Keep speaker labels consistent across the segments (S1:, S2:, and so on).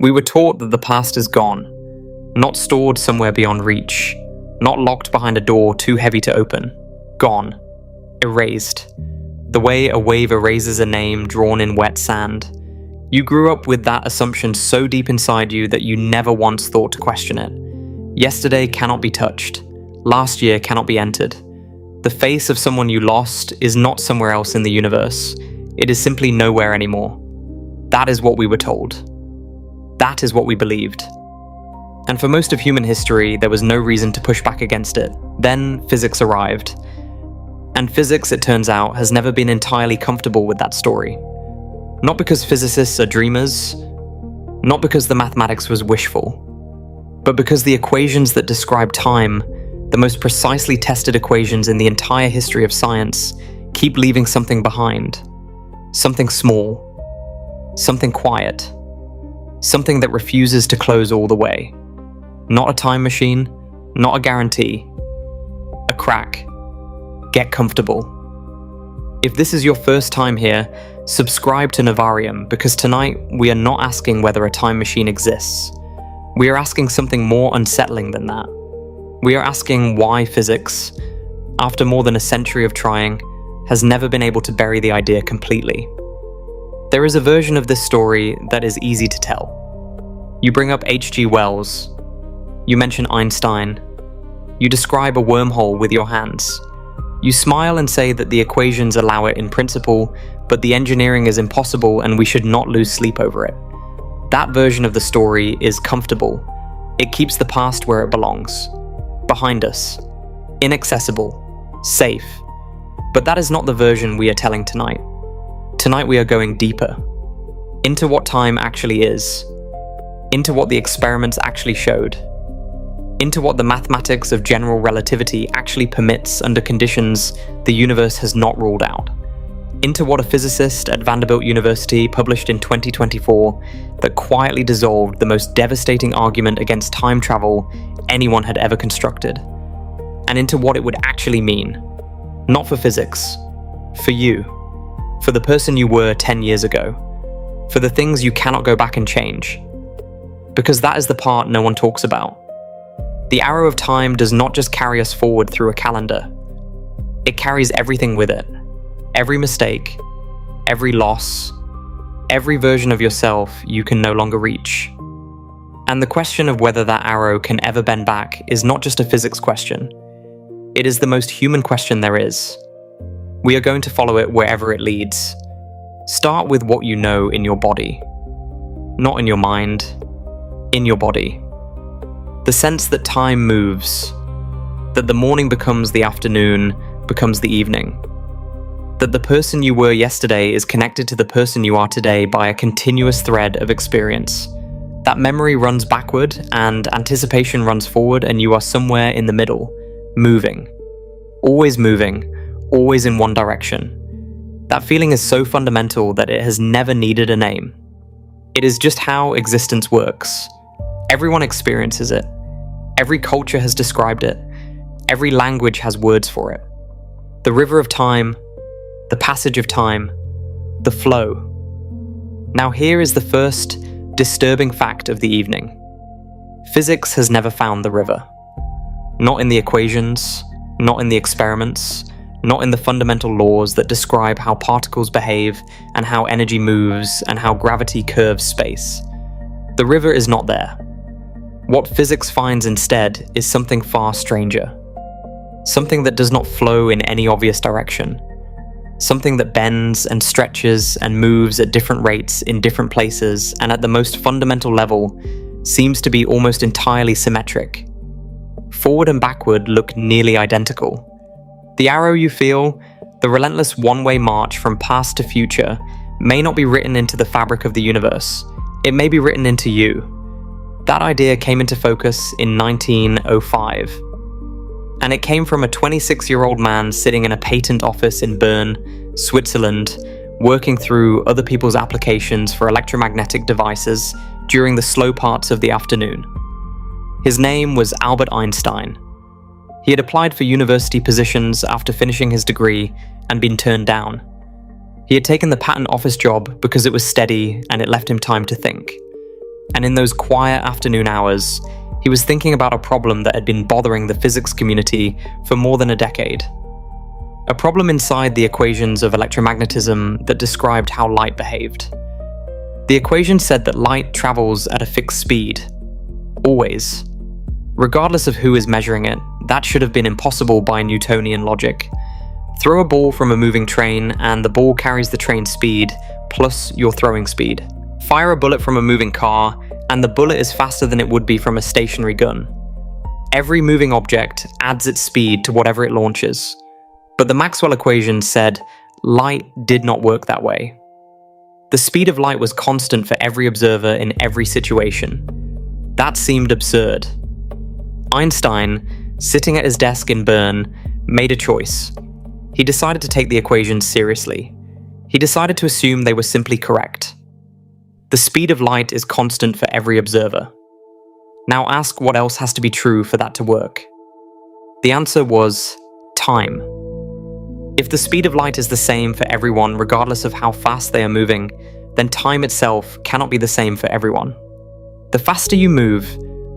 S1: We were taught that the past is gone, not stored somewhere beyond reach, not locked behind a door too heavy to open. Gone. Erased. The way a wave erases a name drawn in wet sand. You grew up with that assumption so deep inside you that you never once thought to question it. Yesterday cannot be touched. Last year cannot be entered. The face of someone you lost is not somewhere else in the universe. It is simply nowhere anymore. That is what we were told. That is what we believed. And for most of human history, there was no reason to push back against it. Then physics arrived. And physics, it turns out, has never been entirely comfortable with that story. Not because physicists are dreamers, not because the mathematics was wishful, but because the equations that describe time, the most precisely tested equations in the entire history of science, keep leaving something behind. Something small. Something quiet. Something that refuses to close all the way. Not a time machine, not a guarantee. A crack. Get comfortable. If this is your first time here, subscribe to Novarium, because tonight we are not asking whether a time machine exists. We are asking something more unsettling than that. We are asking why physics, after more than a century of trying, has never been able to bury the idea completely. There is a version of this story that is easy to tell. You bring up H.G. Wells. You mention Einstein. You describe a wormhole with your hands. You smile and say that the equations allow it in principle, but the engineering is impossible and we should not lose sleep over it. That version of the story is comfortable. It keeps the past where it belongs. Behind us. Inaccessible. Safe. But that is not the version we are telling tonight. Tonight we are going deeper. Into what time actually is. Into what the experiments actually showed. Into what the mathematics of general relativity actually permits under conditions the universe has not ruled out. Into what a physicist at Vanderbilt University published in 2024 that quietly dissolved the most devastating argument against time travel anyone had ever constructed. And into what it would actually mean. Not for physics. For you. For the person you were 10 years ago. For the things you cannot go back and change. Because that is the part no one talks about. The arrow of time does not just carry us forward through a calendar. It carries everything with it. Every mistake, every loss, every version of yourself you can no longer reach. And the question of whether that arrow can ever bend back is not just a physics question. It is the most human question there is. We are going to follow it wherever it leads. Start with what you know in your body. Not in your mind, in your body. The sense that time moves, that the morning becomes the afternoon, becomes the evening, that the person you were yesterday is connected to the person you are today by a continuous thread of experience, that memory runs backward and anticipation runs forward and you are somewhere in the middle, moving, always in one direction. That feeling is so fundamental that it has never needed a name. It is just how existence works. Everyone experiences it. Every culture has described it. Every language has words for it. The river of time, the passage of time, the flow. Now here is the first disturbing fact of the evening. Physics has never found the river. Not in the equations, not in the experiments, not in the fundamental laws that describe how particles behave and how energy moves and how gravity curves space. The river is not there. What physics finds instead is something far stranger. Something that does not flow in any obvious direction. Something that bends and stretches and moves at different rates in different places and at the most fundamental level seems to be almost entirely symmetric. Forward and backward look nearly identical. The arrow you feel, the relentless one-way march from past to future, may not be written into the fabric of the universe. It may be written into you. That idea came into focus in 1905. And it came from a 26-year-old man sitting in a patent office in Bern, Switzerland, working through other people's applications for electromagnetic devices during the slow parts of the afternoon. His name was Albert Einstein. He had applied for university positions after finishing his degree and been turned down. He had taken the patent office job because it was steady and it left him time to think. And in those quiet afternoon hours, he was thinking about a problem that had been bothering the physics community for more than a decade. A problem inside the equations of electromagnetism that described how light behaved. The equation said that light travels at a fixed speed, always. Regardless of who is measuring it, that should have been impossible by Newtonian logic. Throw a ball from a moving train and the ball carries the train's speed plus your throwing speed. Fire a bullet from a moving car and the bullet is faster than it would be from a stationary gun. Every moving object adds its speed to whatever it launches. But the Maxwell equation said light did not work that way. The speed of light was constant for every observer in every situation. That seemed absurd. Einstein, sitting at his desk in Bern, made a choice. He decided to take the equations seriously. He decided to assume they were simply correct. The speed of light is constant for every observer. Now ask what else has to be true for that to work. The answer was time. If the speed of light is the same for everyone regardless of how fast they are moving, then time itself cannot be the same for everyone. The faster you move,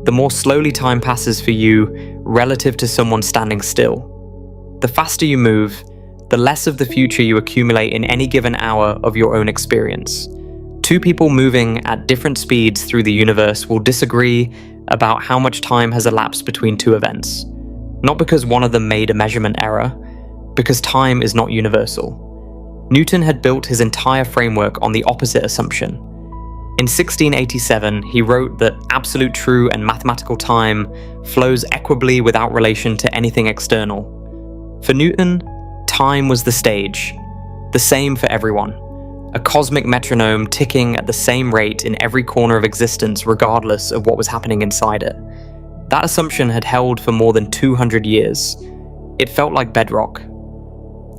S1: the more slowly time passes for you relative to someone standing still. The faster you move, the less of the future you accumulate in any given hour of your own experience. Two people moving at different speeds through the universe will disagree about how much time has elapsed between two events. Not because one of them made a measurement error, because time is not universal. Newton had built his entire framework on the opposite assumption. In 1687, he wrote that absolute true and mathematical time flows equably without relation to anything external. For Newton, time was the stage, the same for everyone, a cosmic metronome ticking at the same rate in every corner of existence regardless of what was happening inside it. That assumption had held for more than 200 years. It felt like bedrock.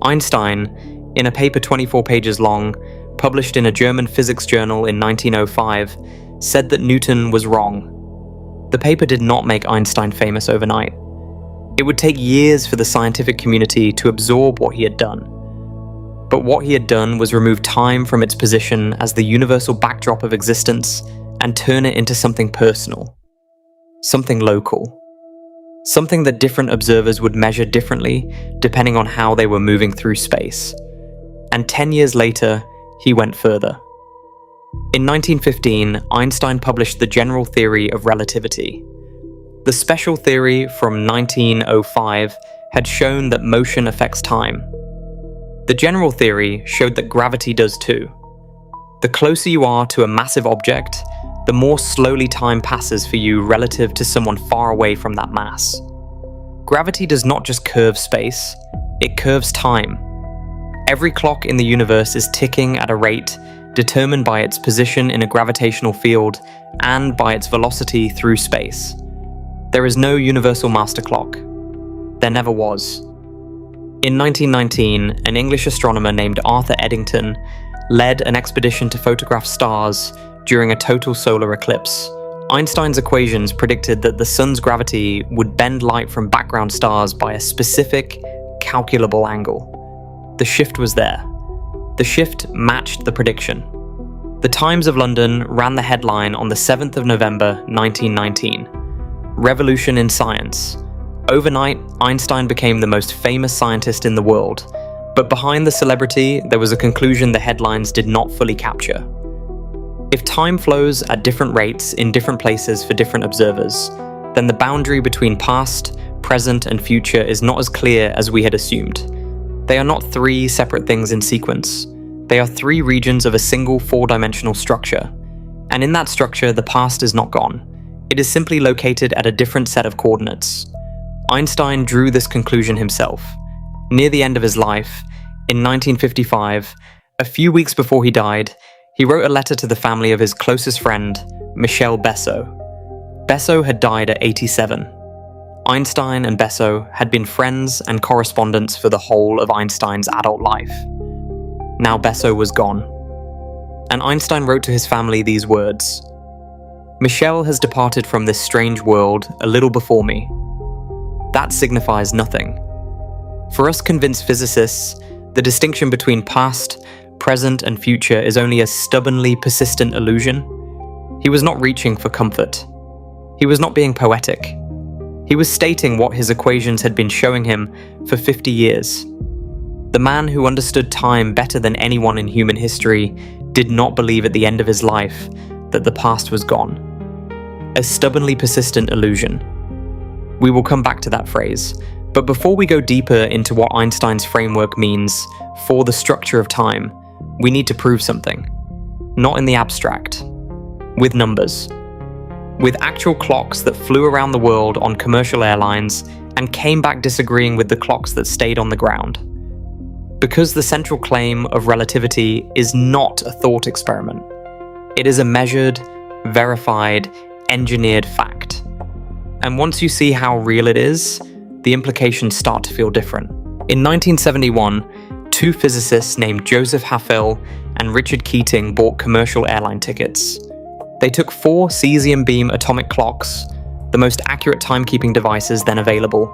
S1: Einstein, in a paper 24 pages long, published in a German physics journal in 1905, said that Newton was wrong. The paper did not make Einstein famous overnight. It would take years for the scientific community to absorb what he had done. But what he had done was remove time from its position as the universal backdrop of existence and turn it into something personal, something local, something that different observers would measure differently depending on how they were moving through space. And 10 years later, he went further. In 1915, Einstein published the general theory of relativity. The special theory from 1905 had shown that motion affects time. The general theory showed that gravity does too. The closer you are to a massive object, the more slowly time passes for you relative to someone far away from that mass. Gravity does not just curve space, it curves time. Every clock in the universe is ticking at a rate determined by its position in a gravitational field and by its velocity through space. There is no universal master clock. There never was. In 1919, an English astronomer named Arthur Eddington led an expedition to photograph stars during a total solar eclipse. Einstein's equations predicted that the sun's gravity would bend light from background stars by a specific, calculable angle. The shift was there. The shift matched the prediction. The Times of London ran the headline on the 7th of November, 1919. Revolution in science. Overnight, Einstein became the most famous scientist in the world, but behind the celebrity, there was a conclusion the headlines did not fully capture. If time flows at different rates in different places for different observers, then the boundary between past, present, and future is not as clear as we had assumed. They are not three separate things in sequence. They are three regions of a single four-dimensional structure. And in that structure, the past is not gone. It is simply located at a different set of coordinates. Einstein drew this conclusion himself. Near the end of his life, in 1955, a few weeks before he died, he wrote a letter to the family of his closest friend, Michel Besso. Besso had died at 87. Einstein and Besso had been friends and correspondents for the whole of Einstein's adult life. Now Besso was gone. And Einstein wrote to his family these words: "Michel has departed from this strange world a little before me. That signifies nothing. For us convinced physicists, the distinction between past, present, and future is only a stubbornly persistent illusion. He was not reaching for comfort. He was not being poetic. He was stating what his equations had been showing him for 50 years. The man who understood time better than anyone in human history did not believe at the end of his life that the past was gone. A stubbornly persistent illusion. We will come back to that phrase, but before we go deeper into what Einstein's framework means for the structure of time, we need to prove something. Not in the abstract. With numbers. With actual clocks that flew around the world on commercial airlines and came back disagreeing with the clocks that stayed on the ground. Because the central claim of relativity is not a thought experiment. It is a measured, verified, engineered fact. And once you see how real it is, the implications start to feel different. In 1971, two physicists named Joseph Haffel and Richard Keating bought commercial airline tickets. They took 4 cesium-beam atomic clocks, the most accurate timekeeping devices then available,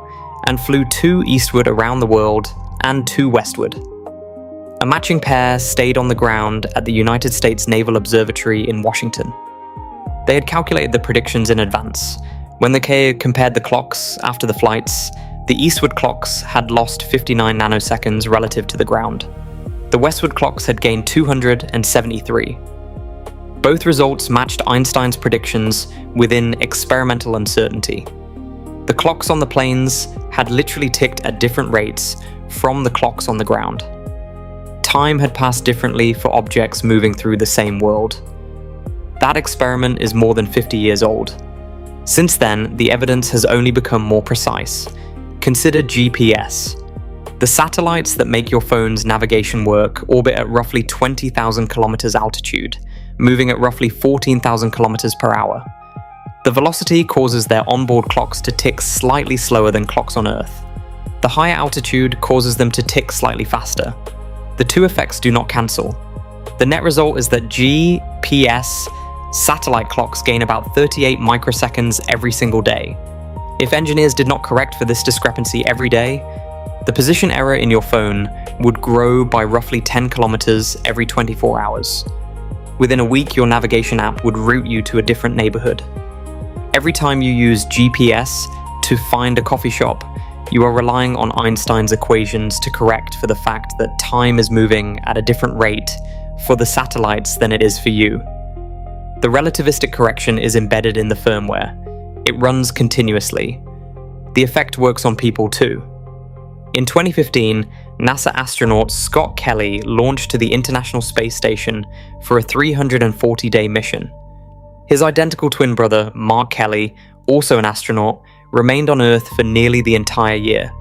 S1: and flew 2 eastward around the world and 2 westward. A matching pair stayed on the ground at the United States Naval Observatory in Washington. They had calculated the predictions in advance. When they compared the clocks after the flights, the eastward clocks had lost 59 nanoseconds relative to the ground. The westward clocks had gained 273. Both results matched Einstein's predictions within experimental uncertainty. The clocks on the planes had literally ticked at different rates from the clocks on the ground. Time had passed differently for objects moving through the same world. That experiment is more than 50 years old. Since then, the evidence has only become more precise. Consider GPS. The satellites that make your phone's navigation work orbit at roughly 20,000 kilometers altitude, moving at roughly 14,000 kilometers per hour. The velocity causes their onboard clocks to tick slightly slower than clocks on Earth. The higher altitude causes them to tick slightly faster. The two effects do not cancel. The net result is that GPS satellite clocks gain about 38 microseconds every single day. If engineers did not correct for this discrepancy every day, the position error in your phone would grow by roughly 10 kilometers every 24 hours. Within a week, your navigation app would route you to a different neighborhood. Every time you use GPS to find a coffee shop, you are relying on Einstein's equations to correct for the fact that time is moving at a different rate for the satellites than it is for you. The relativistic correction is embedded in the firmware. It runs continuously. The effect works on people too. In 2015, NASA astronaut Scott Kelly launched to the International Space Station for a 340-day mission. His identical twin brother, Mark Kelly, also an astronaut, remained on Earth for nearly the entire year.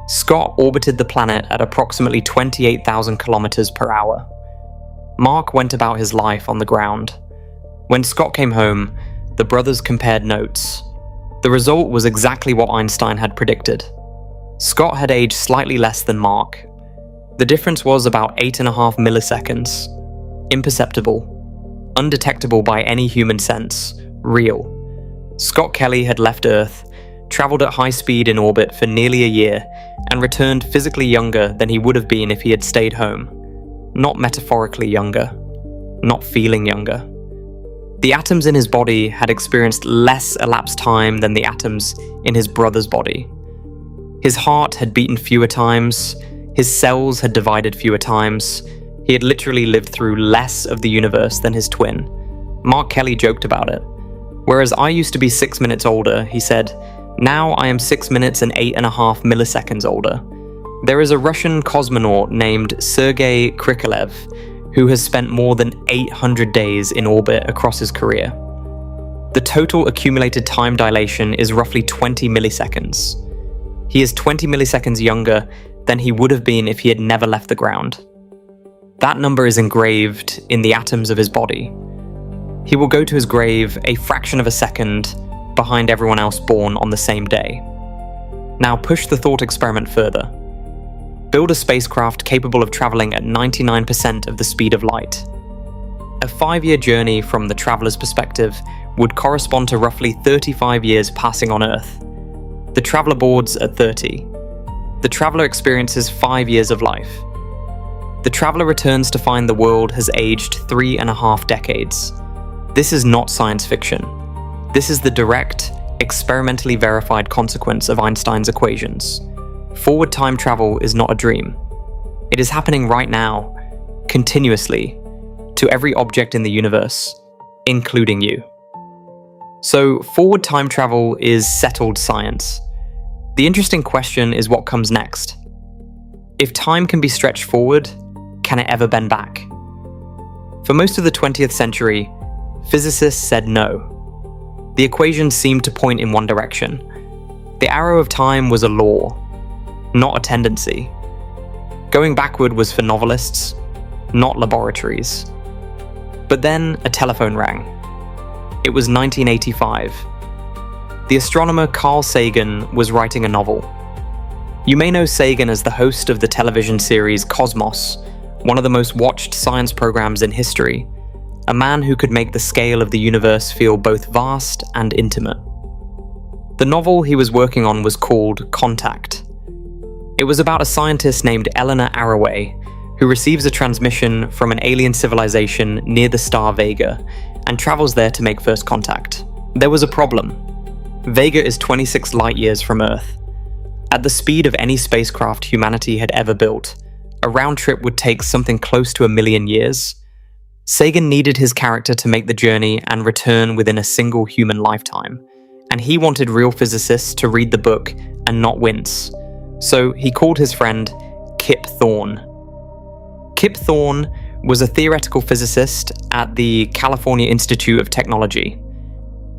S1: Scott orbited the planet at approximately 28,000 kilometers per hour. Mark went about his life on the ground. When Scott came home, the brothers compared notes. The result was exactly what Einstein had predicted. Scott had aged slightly less than Mark. The difference was about 8.5 milliseconds. Imperceptible. Undetectable by any human sense. Real. Scott Kelly had left Earth, traveled at high speed in orbit for nearly a year, and returned physically younger than he would have been if he had stayed home. Not metaphorically younger. Not feeling younger. The atoms in his body had experienced less elapsed time than the atoms in his brother's body. His heart had beaten fewer times, his cells had divided fewer times, he had literally lived through less of the universe than his twin. Mark Kelly joked about it. Whereas I used to be 6 minutes older, he said, now I am 6 minutes and 8.5 milliseconds older. There is a Russian cosmonaut named Sergei Krikalev who has spent more than 800 days in orbit across his career. The total accumulated time dilation is roughly 20 milliseconds. He is 20 milliseconds younger than he would have been if he had never left the ground. That number is engraved in the atoms of his body. He will go to his grave a fraction of a second behind everyone else born on the same day. Now push the thought experiment further. Build a spacecraft capable of traveling at 99% of the speed of light. A 5-year journey from the traveler's perspective would correspond to roughly 35 years passing on Earth. The traveler boards at 30. The traveler experiences 5 years of life. The traveler returns to find the world has aged 3.5 decades. This is not science fiction. This is the direct, experimentally verified consequence of Einstein's equations. Forward time travel is not a dream. It is happening right now, continuously, to every object in the universe, including you. So, forward time travel is settled science. The interesting question is what comes next. If time can be stretched forward, can it ever bend back? For most of the 20th century, physicists said no. The equations seemed to point in one direction. The arrow of time was a law, not a tendency. Going backward was for novelists, not laboratories. But then a telephone rang. It was 1985. The astronomer Carl Sagan was writing a novel. You may know Sagan as the host of the television series Cosmos, one of the most watched science programs in history, a man who could make the scale of the universe feel both vast and intimate. The novel he was working on was called Contact. It was about a scientist named Eleanor Arroway, who receives a transmission from an alien civilization near the star Vega, and travels there to make first contact. There was a problem. Vega is 26 light-years from Earth. At the speed of any spacecraft humanity had ever built, a round trip would take something close to 1,000,000 years. Sagan needed his character to make the journey and return within a single human lifetime, and he wanted real physicists to read the book and not wince. So he called his friend Kip Thorne. Kip Thorne was a theoretical physicist at the California Institute of Technology.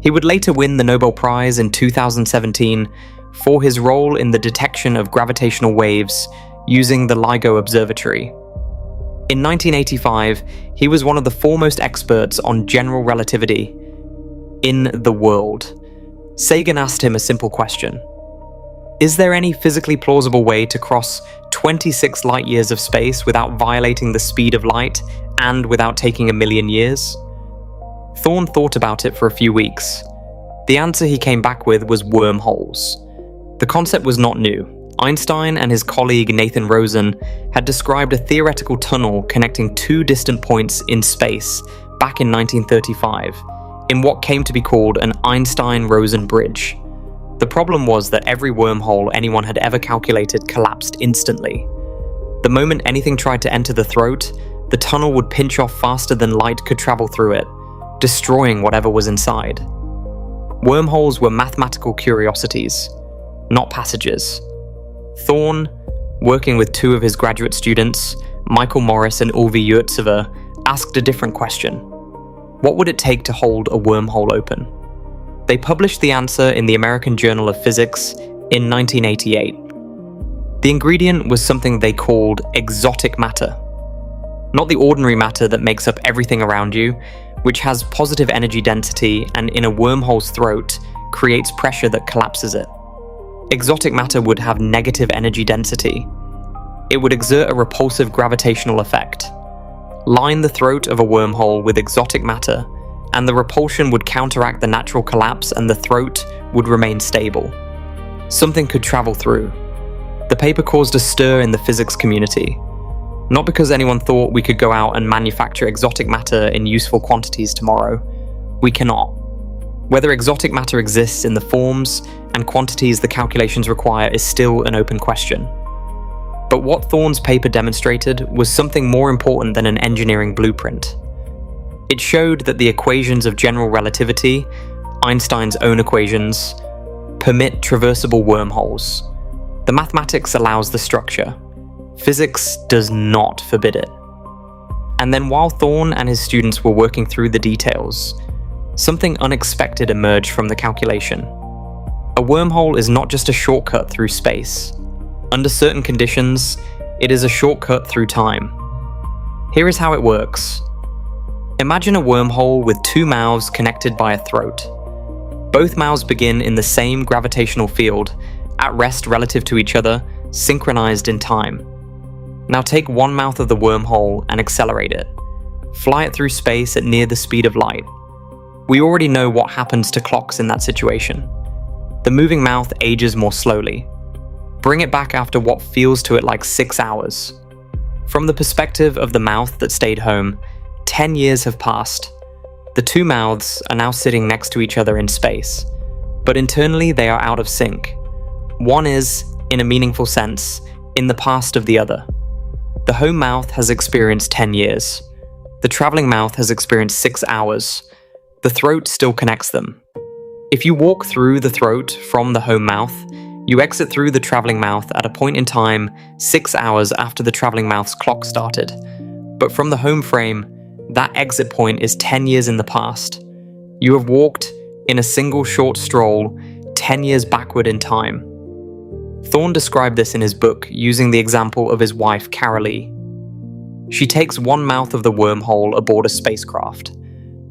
S1: He would later win the Nobel Prize in 2017 for his role in the detection of gravitational waves using the LIGO Observatory. In 1985, he was one of the foremost experts on general relativity in the world. Sagan asked him a simple question. Is there any physically plausible way to cross 26 light-years of space without violating the speed of light and without taking 1,000,000 years? Thorne thought about it for a few weeks. The answer he came back with was wormholes. The concept was not new. Einstein and his colleague Nathan Rosen had described a theoretical tunnel connecting two distant points in space back in 1935, in what came to be called an Einstein-Rosen bridge. The problem was that every wormhole anyone had ever calculated collapsed instantly. The moment anything tried to enter the throat, the tunnel would pinch off faster than light could travel through it, destroying whatever was inside. Wormholes were mathematical curiosities, not passages. Thorne, working with two of his graduate students, Michael Morris and Ulvi Yurtsever, asked a different question. What would it take to hold a wormhole open? They published the answer in the American Journal of Physics in 1988. The ingredient was something they called exotic matter. Not the ordinary matter that makes up everything around you, which has positive energy density and in a wormhole's throat creates pressure that collapses it. Exotic matter would have negative energy density. It would exert a repulsive gravitational effect. Line the throat of a wormhole with exotic matter, and the repulsion would counteract the natural collapse and the throat would remain stable. Something could travel through. The paper caused a stir in the physics community. Not because anyone thought we could go out and manufacture exotic matter in useful quantities tomorrow. We cannot. Whether exotic matter exists in the forms and quantities the calculations require is still an open question. But what Thorne's paper demonstrated was something more important than an engineering blueprint. It showed that the equations of general relativity, Einstein's own equations, permit traversable wormholes. The mathematics allows the structure. Physics does not forbid it. And then while Thorne and his students were working through the details, something unexpected emerged from the calculation. A wormhole is not just a shortcut through space. Under certain conditions, it is a shortcut through time. Here is how it works. Imagine a wormhole with two mouths connected by a throat. Both mouths begin in the same gravitational field, at rest relative to each other, synchronized in time. Now take one mouth of the wormhole and accelerate it. Fly it through space at near the speed of light. We already know what happens to clocks in that situation. The moving mouth ages more slowly. Bring it back after what feels to it like 6 hours. From the perspective of the mouth that stayed home, 10 years have passed. The The two mouths are now sitting next to each other in space, but internally they are out of sync. One is, in a meaningful sense, in the past of the other. The home mouth has experienced 10 years. The traveling mouth has experienced 6 hours. The throat still connects them. If you walk through the throat from the home mouth, you exit through the traveling mouth at a point in time 6 hours after the traveling mouth's clock started. But from the home frame, that exit point is 10 years in the past. You have walked, in a single short stroll, 10 years backward in time. Thorne described this in his book using the example of his wife, Carolee. She takes one mouth of the wormhole aboard a spacecraft.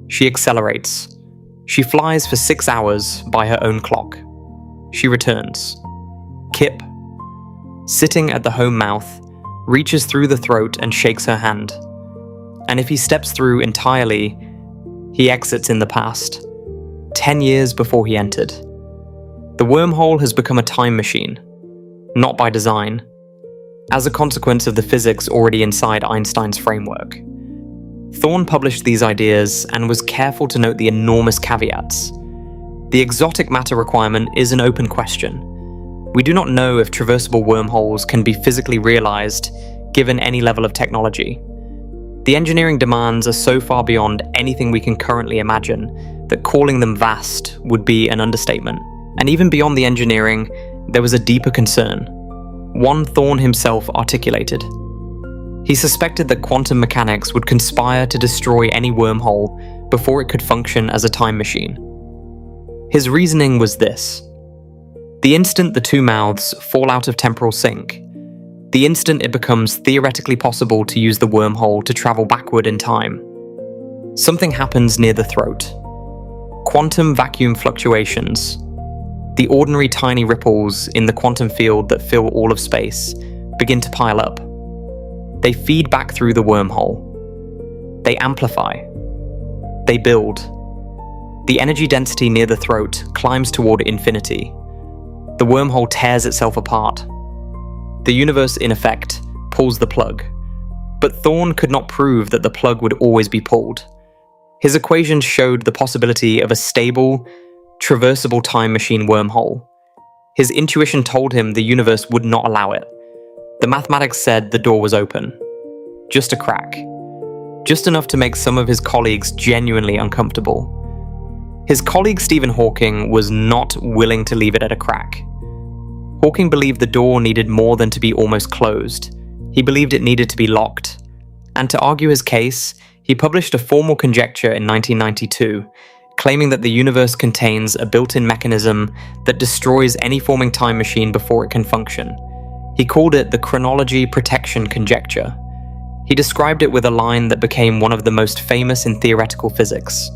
S1: She accelerates. She flies for 6 hours by her own clock. She returns. Kip, sitting at the home mouth, reaches through the throat and shakes her hand. And if he steps through entirely, he exits in the past, 10 years before he entered. The wormhole has become a time machine, not by design, as a consequence of the physics already inside Einstein's framework. Thorne published these ideas and was careful to note the enormous caveats. The exotic matter requirement is an open question. We do not know if traversable wormholes can be physically realized given any level of technology. The engineering demands are so far beyond anything we can currently imagine that calling them vast would be an understatement. And even beyond the engineering, there was a deeper concern, one Thorne himself articulated. He suspected that quantum mechanics would conspire to destroy any wormhole before it could function as a time machine. His reasoning was this: the instant the two mouths fall out of temporal sync, the instant it becomes theoretically possible to use the wormhole to travel backward in time, something happens near the throat. Quantum vacuum fluctuations, the ordinary tiny ripples in the quantum field that fill all of space, begin to pile up. They feed back through the wormhole. They amplify. They build. The energy density near the throat climbs toward infinity. The wormhole tears itself apart. The universe, in effect, pulls the plug. But Thorne could not prove that the plug would always be pulled. His equations showed the possibility of a stable, traversable time machine wormhole. His intuition told him the universe would not allow it. The mathematics said the door was open. Just a crack. Just enough to make some of his colleagues genuinely uncomfortable. His colleague Stephen Hawking was not willing to leave it at a crack. Hawking believed the door needed more than to be almost closed. He believed it needed to be locked. And to argue his case, he published a formal conjecture in 1992, claiming that the universe contains a built-in mechanism that destroys any forming time machine before it can function. He called it the Chronology protection conjecture. He described it with a line that became one of the most famous in theoretical physics.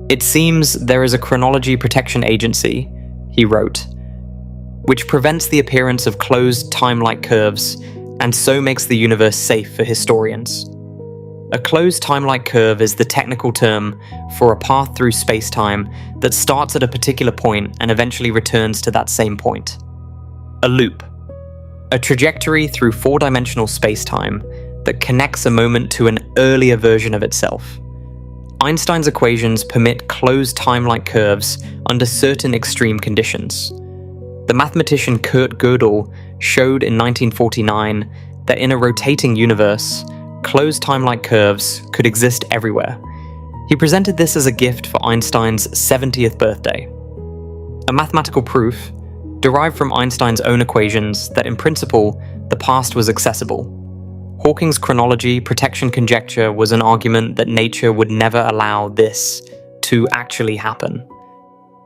S1: "It seems there is a chronology protection agency," he wrote, "which prevents the appearance of closed time-like curves and so makes the universe safe for historians." A closed time-like curve is the technical term for a path through space-time that starts at a particular point and eventually returns to that same point. A loop. A trajectory through four-dimensional space-time that connects a moment to an earlier version of itself. Einstein's equations permit closed time-like curves under certain extreme conditions. The mathematician Kurt Gödel showed in 1949 that in a rotating universe, closed time-like curves could exist everywhere. He presented this as a gift for Einstein's 70th birthday. A mathematical proof, derived from Einstein's own equations, that in principle, the past was accessible. Hawking's chronology protection conjecture was an argument that nature would never allow this to actually happen.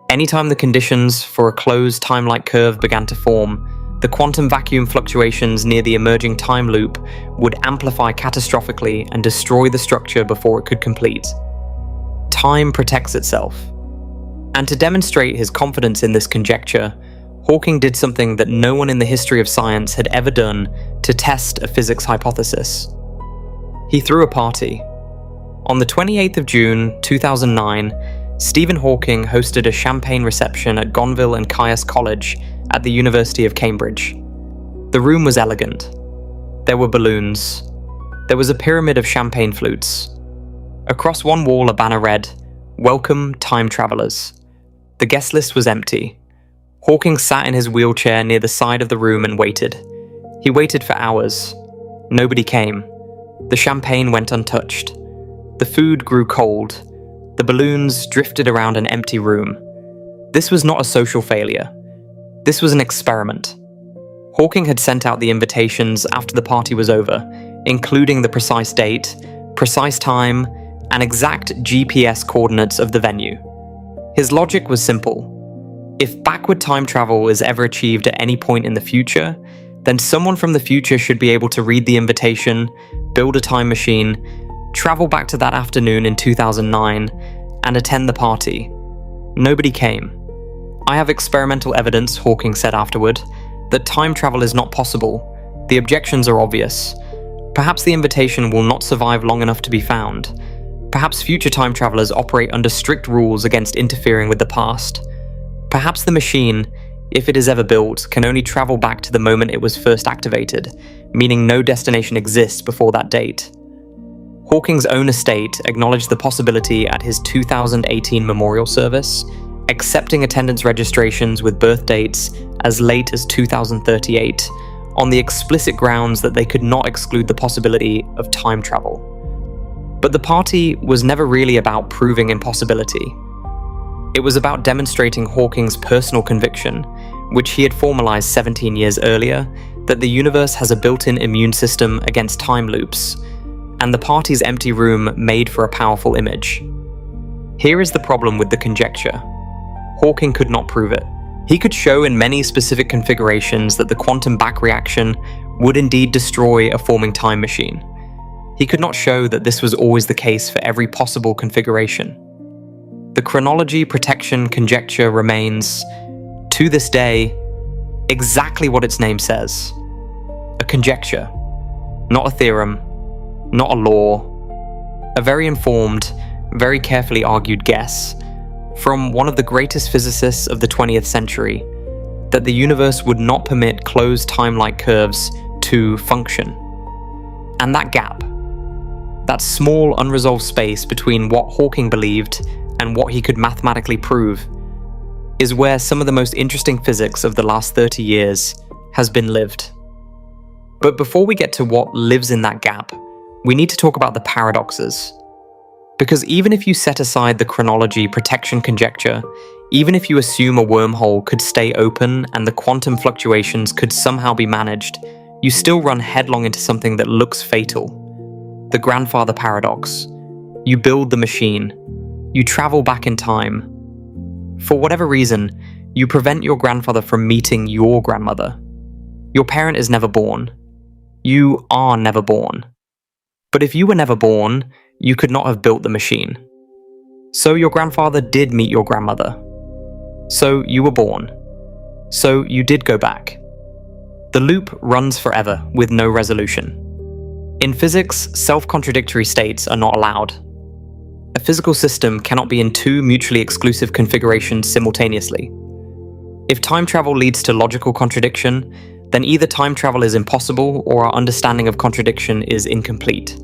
S1: Anytime the conditions for a closed time-like curve began to form, the quantum vacuum fluctuations near the emerging time loop would amplify catastrophically and destroy the structure before it could complete. Time protects itself. And to demonstrate his confidence in this conjecture, Hawking did something that no one in the history of science had ever done to test a physics hypothesis. He threw a party. On the 28th of June, 2009, Stephen Hawking hosted a champagne reception at Gonville and Caius College at the University of Cambridge. The room was elegant. There were balloons. There was a pyramid of champagne flutes. Across one wall, a banner read, "Welcome, time travelers." The guest list was empty. Hawking sat in his wheelchair near the side of the room and waited. He waited for hours. Nobody came. The champagne went untouched. The food grew cold. The balloons drifted around an empty room. This was not a social failure. This was an experiment. Hawking had sent out the invitations after the party was over, including the precise date, precise time, and exact GPS coordinates of the venue. His logic was simple. If backward time travel is ever achieved at any point in the future, then someone from the future should be able to read the invitation, build a time machine, travel back to that afternoon in 2009, and attend the party. Nobody came. "I have experimental evidence," Hawking said afterward, "that time travel is not possible. The objections are obvious. Perhaps the invitation will not survive long enough to be found. Perhaps future time travelers operate under strict rules against interfering with the past. Perhaps the machine, if it is ever built, can only travel back to the moment it was first activated, meaning no destination exists before that date." Hawking's own estate acknowledged the possibility at his 2018 memorial service, accepting attendance registrations with birth dates as late as 2038, on the explicit grounds that they could not exclude the possibility of time travel. But the party was never really about proving impossibility. It was about demonstrating Hawking's personal conviction, which he had formalized 17 years earlier, that the universe has a built-in immune system against time loops, and the party's empty room made for a powerful image. Here is the problem with the conjecture. Hawking could not prove it. He could show in many specific configurations that the quantum back reaction would indeed destroy a forming time machine. He could not show that this was always the case for every possible configuration. The chronology protection conjecture remains, to this day, exactly what its name says. A conjecture, not a theorem, not a law. A very informed, very carefully argued guess from one of the greatest physicists of the 20th century that the universe would not permit closed time-like curves to function. And that gap, that small unresolved space between what Hawking believed and what he could mathematically prove, is where some of the most interesting physics of the last 30 years has been lived. But before we get to what lives in that gap, we need to talk about the paradoxes. Because even if you set aside the chronology protection conjecture, even if you assume a wormhole could stay open and the quantum fluctuations could somehow be managed, you still run headlong into something that looks fatal. The grandfather paradox. You build the machine. You travel back in time. For whatever reason, you prevent your grandfather from meeting your grandmother. Your parent is never born. You are never born. But if you were never born, you could not have built the machine. So your grandfather did meet your grandmother. So you were born. So you did go back. The loop runs forever with no resolution. In physics, self-contradictory states are not allowed. A physical system cannot be in two mutually exclusive configurations simultaneously. If time travel leads to logical contradiction, then either time travel is impossible or our understanding of contradiction is incomplete.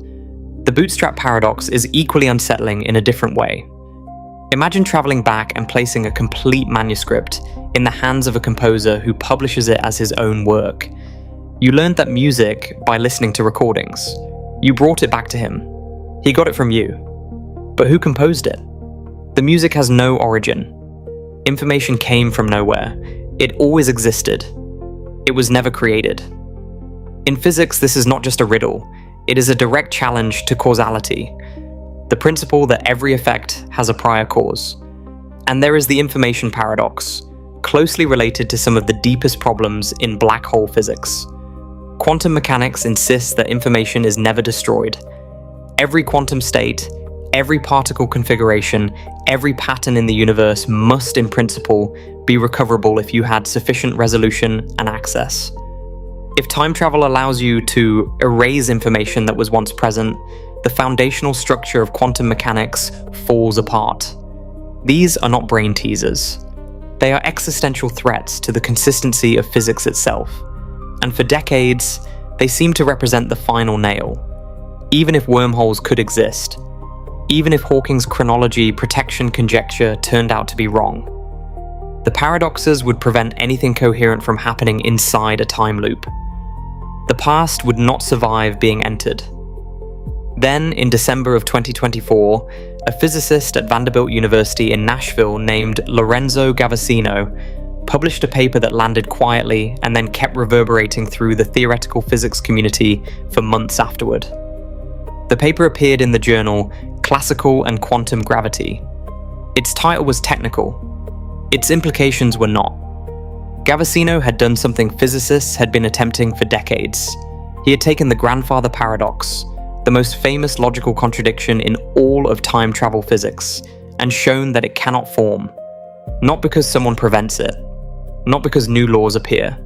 S1: The Bootstrap Paradox is equally unsettling in a different way. Imagine traveling back and placing a complete manuscript in the hands of a composer who publishes it as his own work. You learned that music by listening to recordings. You brought it back to him. He got it from you. But who composed it? The music has no origin. Information came from nowhere. It always existed. It was never created. In physics, this is not just a riddle. It is a direct challenge to causality, the principle that every effect has a prior cause. And there is the information paradox, closely related to some of the deepest problems in black hole physics. Quantum mechanics insists that information is never destroyed. Every quantum state, every particle configuration, every pattern in the universe must, in principle, be recoverable if you had sufficient resolution and access. If time travel allows you to erase information that was once present, the foundational structure of quantum mechanics falls apart. These are not brain teasers. They are existential threats to the consistency of physics itself. And for decades, they seem to represent the final nail. Even if wormholes could exist, even if Hawking's chronology protection conjecture turned out to be wrong. The paradoxes would prevent anything coherent from happening inside a time loop. The past would not survive being entered. Then, in December of 2024, a physicist at Vanderbilt University in Nashville named Lorenzo Gavesino published a paper that landed quietly and then kept reverberating through the theoretical physics community for months afterward. The paper appeared in the journal Classical and Quantum Gravity. Its title was technical. Its implications were not. Gavesino had done something physicists had been attempting for decades. He had taken the grandfather paradox, the most famous logical contradiction in all of time travel physics, and shown that it cannot form, not because someone prevents it, not because new laws appear,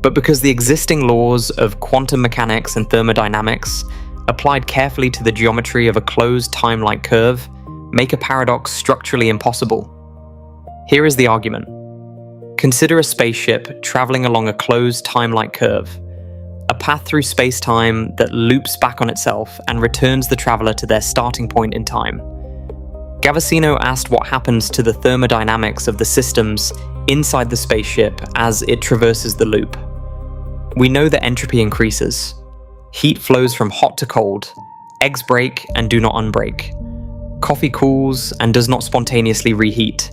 S1: but because the existing laws of quantum mechanics and thermodynamics, applied carefully to the geometry of a closed time-like curve, make a paradox structurally impossible. Here is the argument. Consider a spaceship traveling along a closed time-like curve, a path through space-time that loops back on itself and returns the traveler to their starting point in time. Gavesino asked what happens to the thermodynamics of the systems inside the spaceship as it traverses the loop. We know that entropy increases. Heat flows from hot to cold. Eggs break and do not unbreak. Coffee cools and does not spontaneously reheat.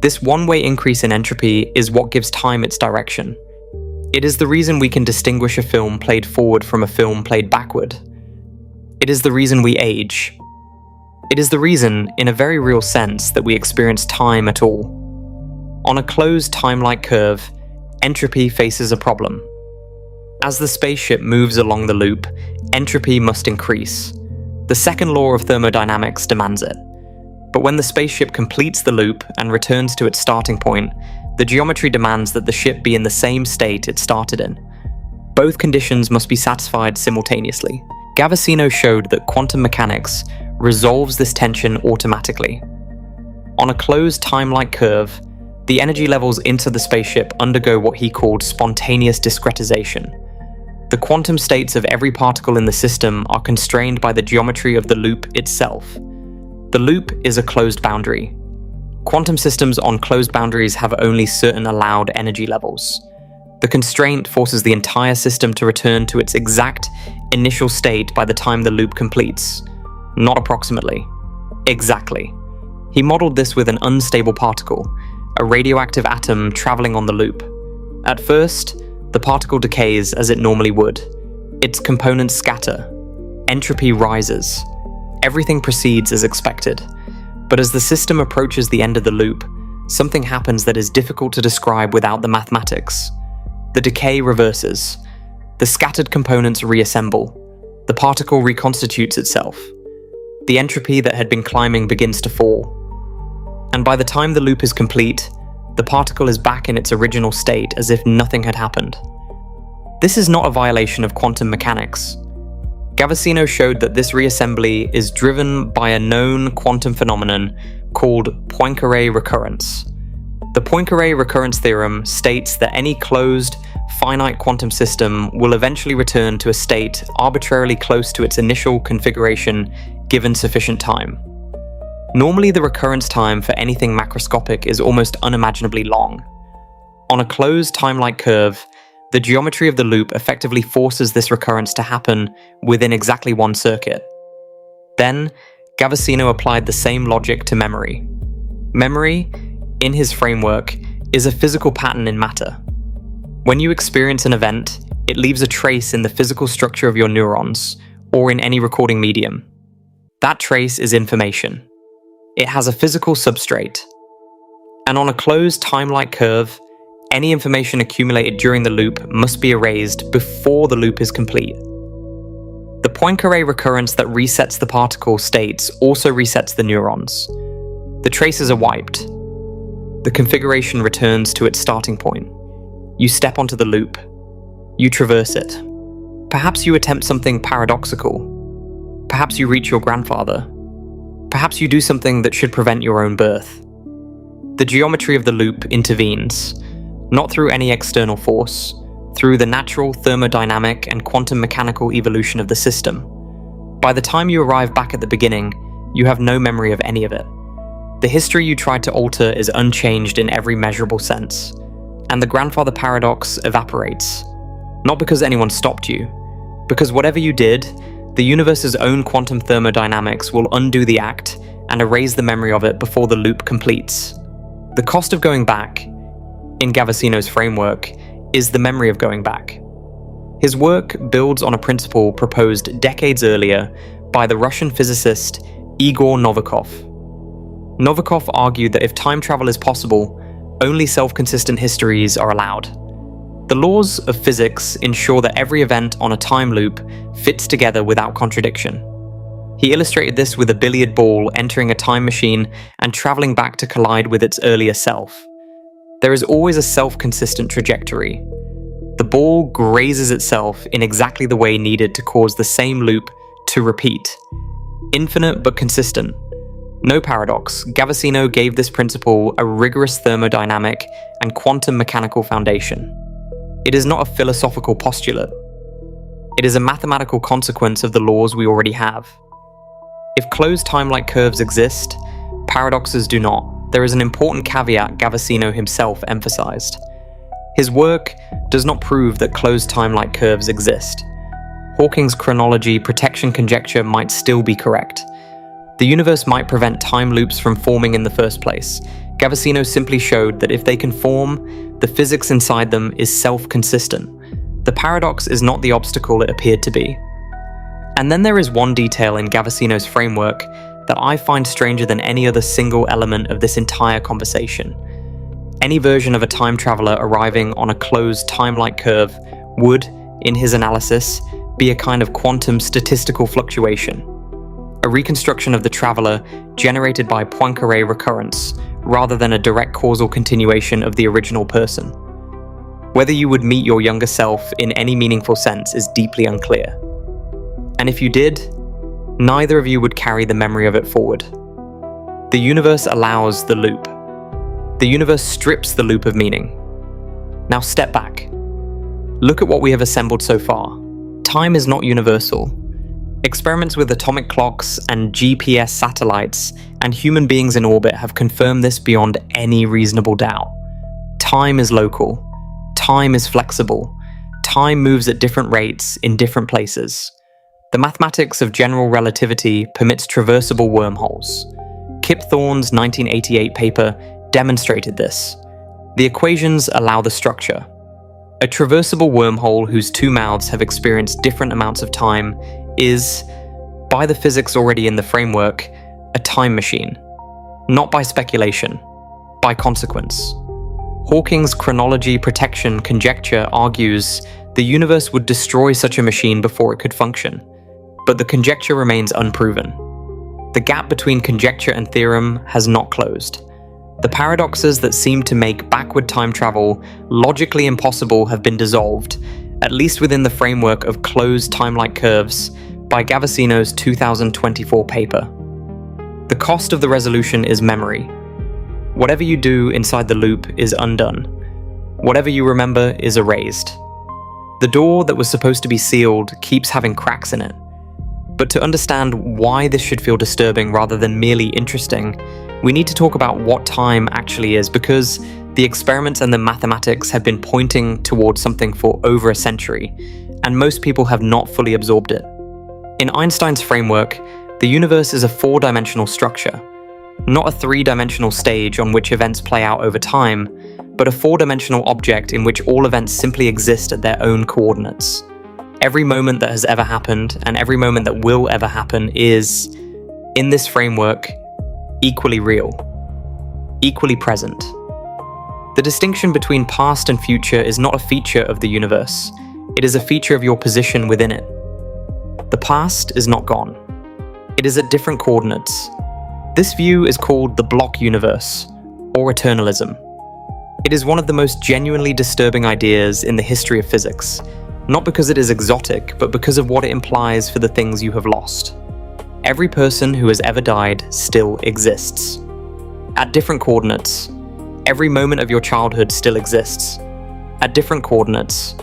S1: This one-way increase in entropy is what gives time its direction. It is the reason we can distinguish a film played forward from a film played backward. It is the reason we age. It is the reason, in a very real sense, that we experience time at all. On a closed time-like curve, entropy faces a problem. As the spaceship moves along the loop, entropy must increase. The second law of thermodynamics demands it. But when the spaceship completes the loop and returns to its starting point, the geometry demands that the ship be in the same state it started in. Both conditions must be satisfied simultaneously. Gavesino showed that quantum mechanics resolves this tension automatically. On a closed time-like curve, the energy levels into the spaceship undergo what he called spontaneous discretization. The quantum states of every particle in the system are constrained by the geometry of the loop itself. The loop is a closed boundary. Quantum systems on closed boundaries have only certain allowed energy levels. The constraint forces the entire system to return to its exact initial state by the time the loop completes. Not approximately. Exactly. He modeled this with an unstable particle, a radioactive atom traveling on the loop. At first, the particle decays as it normally would. Its components scatter. Entropy rises. Everything proceeds as expected. But as the system approaches the end of the loop, something happens that is difficult to describe without the mathematics. The decay reverses. The scattered components reassemble. The particle reconstitutes itself. The entropy that had been climbing begins to fall. And by the time the loop is complete, the particle is back in its original state as if nothing had happened. This is not a violation of quantum mechanics. Gavesino showed that this reassembly is driven by a known quantum phenomenon called Poincare recurrence. The Poincare recurrence theorem states that any closed, finite quantum system will eventually return to a state arbitrarily close to its initial configuration given sufficient time. Normally, the recurrence time for anything macroscopic is almost unimaginably long. On a closed time-like curve, the geometry of the loop effectively forces this recurrence to happen within exactly one circuit. Then, Gavesino applied the same logic to memory. Memory, in his framework, is a physical pattern in matter. When you experience an event, it leaves a trace in the physical structure of your neurons, or in any recording medium. That trace is information. It has a physical substrate. And on a closed time-like curve, any information accumulated during the loop must be erased before the loop is complete. The Poincare recurrence that resets the particle states also resets the neurons. The traces are wiped. The configuration returns to its starting point. You step onto the loop. You traverse it. Perhaps you attempt something paradoxical. Perhaps you reach your grandfather. Perhaps you do something that should prevent your own birth. The geometry of the loop intervenes, not through any external force, through the natural thermodynamic and quantum mechanical evolution of the system. By the time you arrive back at the beginning, You have no memory of any of it. The history you tried to alter is unchanged in every measurable sense, and the grandfather paradox evaporates. Not because anyone stopped you, because whatever you did, the universe's own quantum thermodynamics will undo the act and erase the memory of it before the loop completes. The cost of going back, in Gavesino's framework, is the memory of going back. His work builds on a principle proposed decades earlier by the Russian physicist Igor Novikov. Novikov argued that if time travel is possible, only self-consistent histories are allowed. The laws of physics ensure that every event on a time loop fits together without contradiction. He illustrated this with a billiard ball entering a time machine and traveling back to collide with its earlier self. There is always a self-consistent trajectory. The ball grazes itself in exactly the way needed to cause the same loop to repeat. Infinite but consistent. No paradox, Gavesino gave this principle a rigorous thermodynamic and quantum mechanical foundation. It is not a philosophical postulate. It is a mathematical consequence of the laws we already have. If closed time-like curves exist, paradoxes do not. There is an important caveat Gavesino himself emphasized. His work does not prove that closed time-like curves exist. Hawking's chronology protection conjecture might still be correct. The universe might prevent time loops from forming in the first place. Gavesino simply showed that if they can form, the physics inside them is self-consistent. The paradox is not the obstacle it appeared to be. And then there is one detail in Gavesino's framework that I find stranger than any other single element of this entire conversation. Any version of a time traveler arriving on a closed time-like curve would, in his analysis, be a kind of quantum statistical fluctuation, a reconstruction of the traveler generated by Poincare recurrence, rather than a direct causal continuation of the original person. Whether you would meet your younger self in any meaningful sense is deeply unclear. And if you did, neither of you would carry the memory of it forward. The universe allows the loop. The universe strips the loop of meaning. Now step back. Look at what we have assembled so far. Time is not universal. Experiments with atomic clocks and GPS satellites and human beings in orbit have confirmed this beyond any reasonable doubt. Time is local. Time is flexible. Time moves at different rates in different places. The mathematics of general relativity permits traversable wormholes. Kip Thorne's 1988 paper demonstrated this. The equations allow the structure. A traversable wormhole whose two mouths have experienced different amounts of time is, by the physics already in the framework, a time machine. Not by speculation, by consequence. Hawking's chronology protection conjecture argues the universe would destroy such a machine before it could function, but the conjecture remains unproven. The gap between conjecture and theorem has not closed. The paradoxes that seem to make backward time travel logically impossible have been dissolved, at least within the framework of closed time-like curves, by Gavesino's 2024 paper. The cost of the resolution is memory. Whatever you do inside the loop is undone. Whatever you remember is erased. The door that was supposed to be sealed keeps having cracks in it. But to understand why this should feel disturbing rather than merely interesting, we need to talk about what time actually is, because the experiments and the mathematics have been pointing towards something for over a century, and most people have not fully absorbed it. In Einstein's framework, the universe is a four-dimensional structure, not a three-dimensional stage on which events play out over time, but a four-dimensional object in which all events simply exist at their own coordinates. Every moment that has ever happened, and every moment that will ever happen is, in this framework, equally real, equally present. The distinction between past and future is not a feature of the universe. It is a feature of your position within it. The past is not gone. It is at different coordinates. This view is called the block universe, or eternalism. It is one of the most genuinely disturbing ideas in the history of physics, not because it is exotic, but because of what it implies for the things you have lost. Every person who has ever died still exists. At different coordinates, every moment of your childhood still exists. At different coordinates,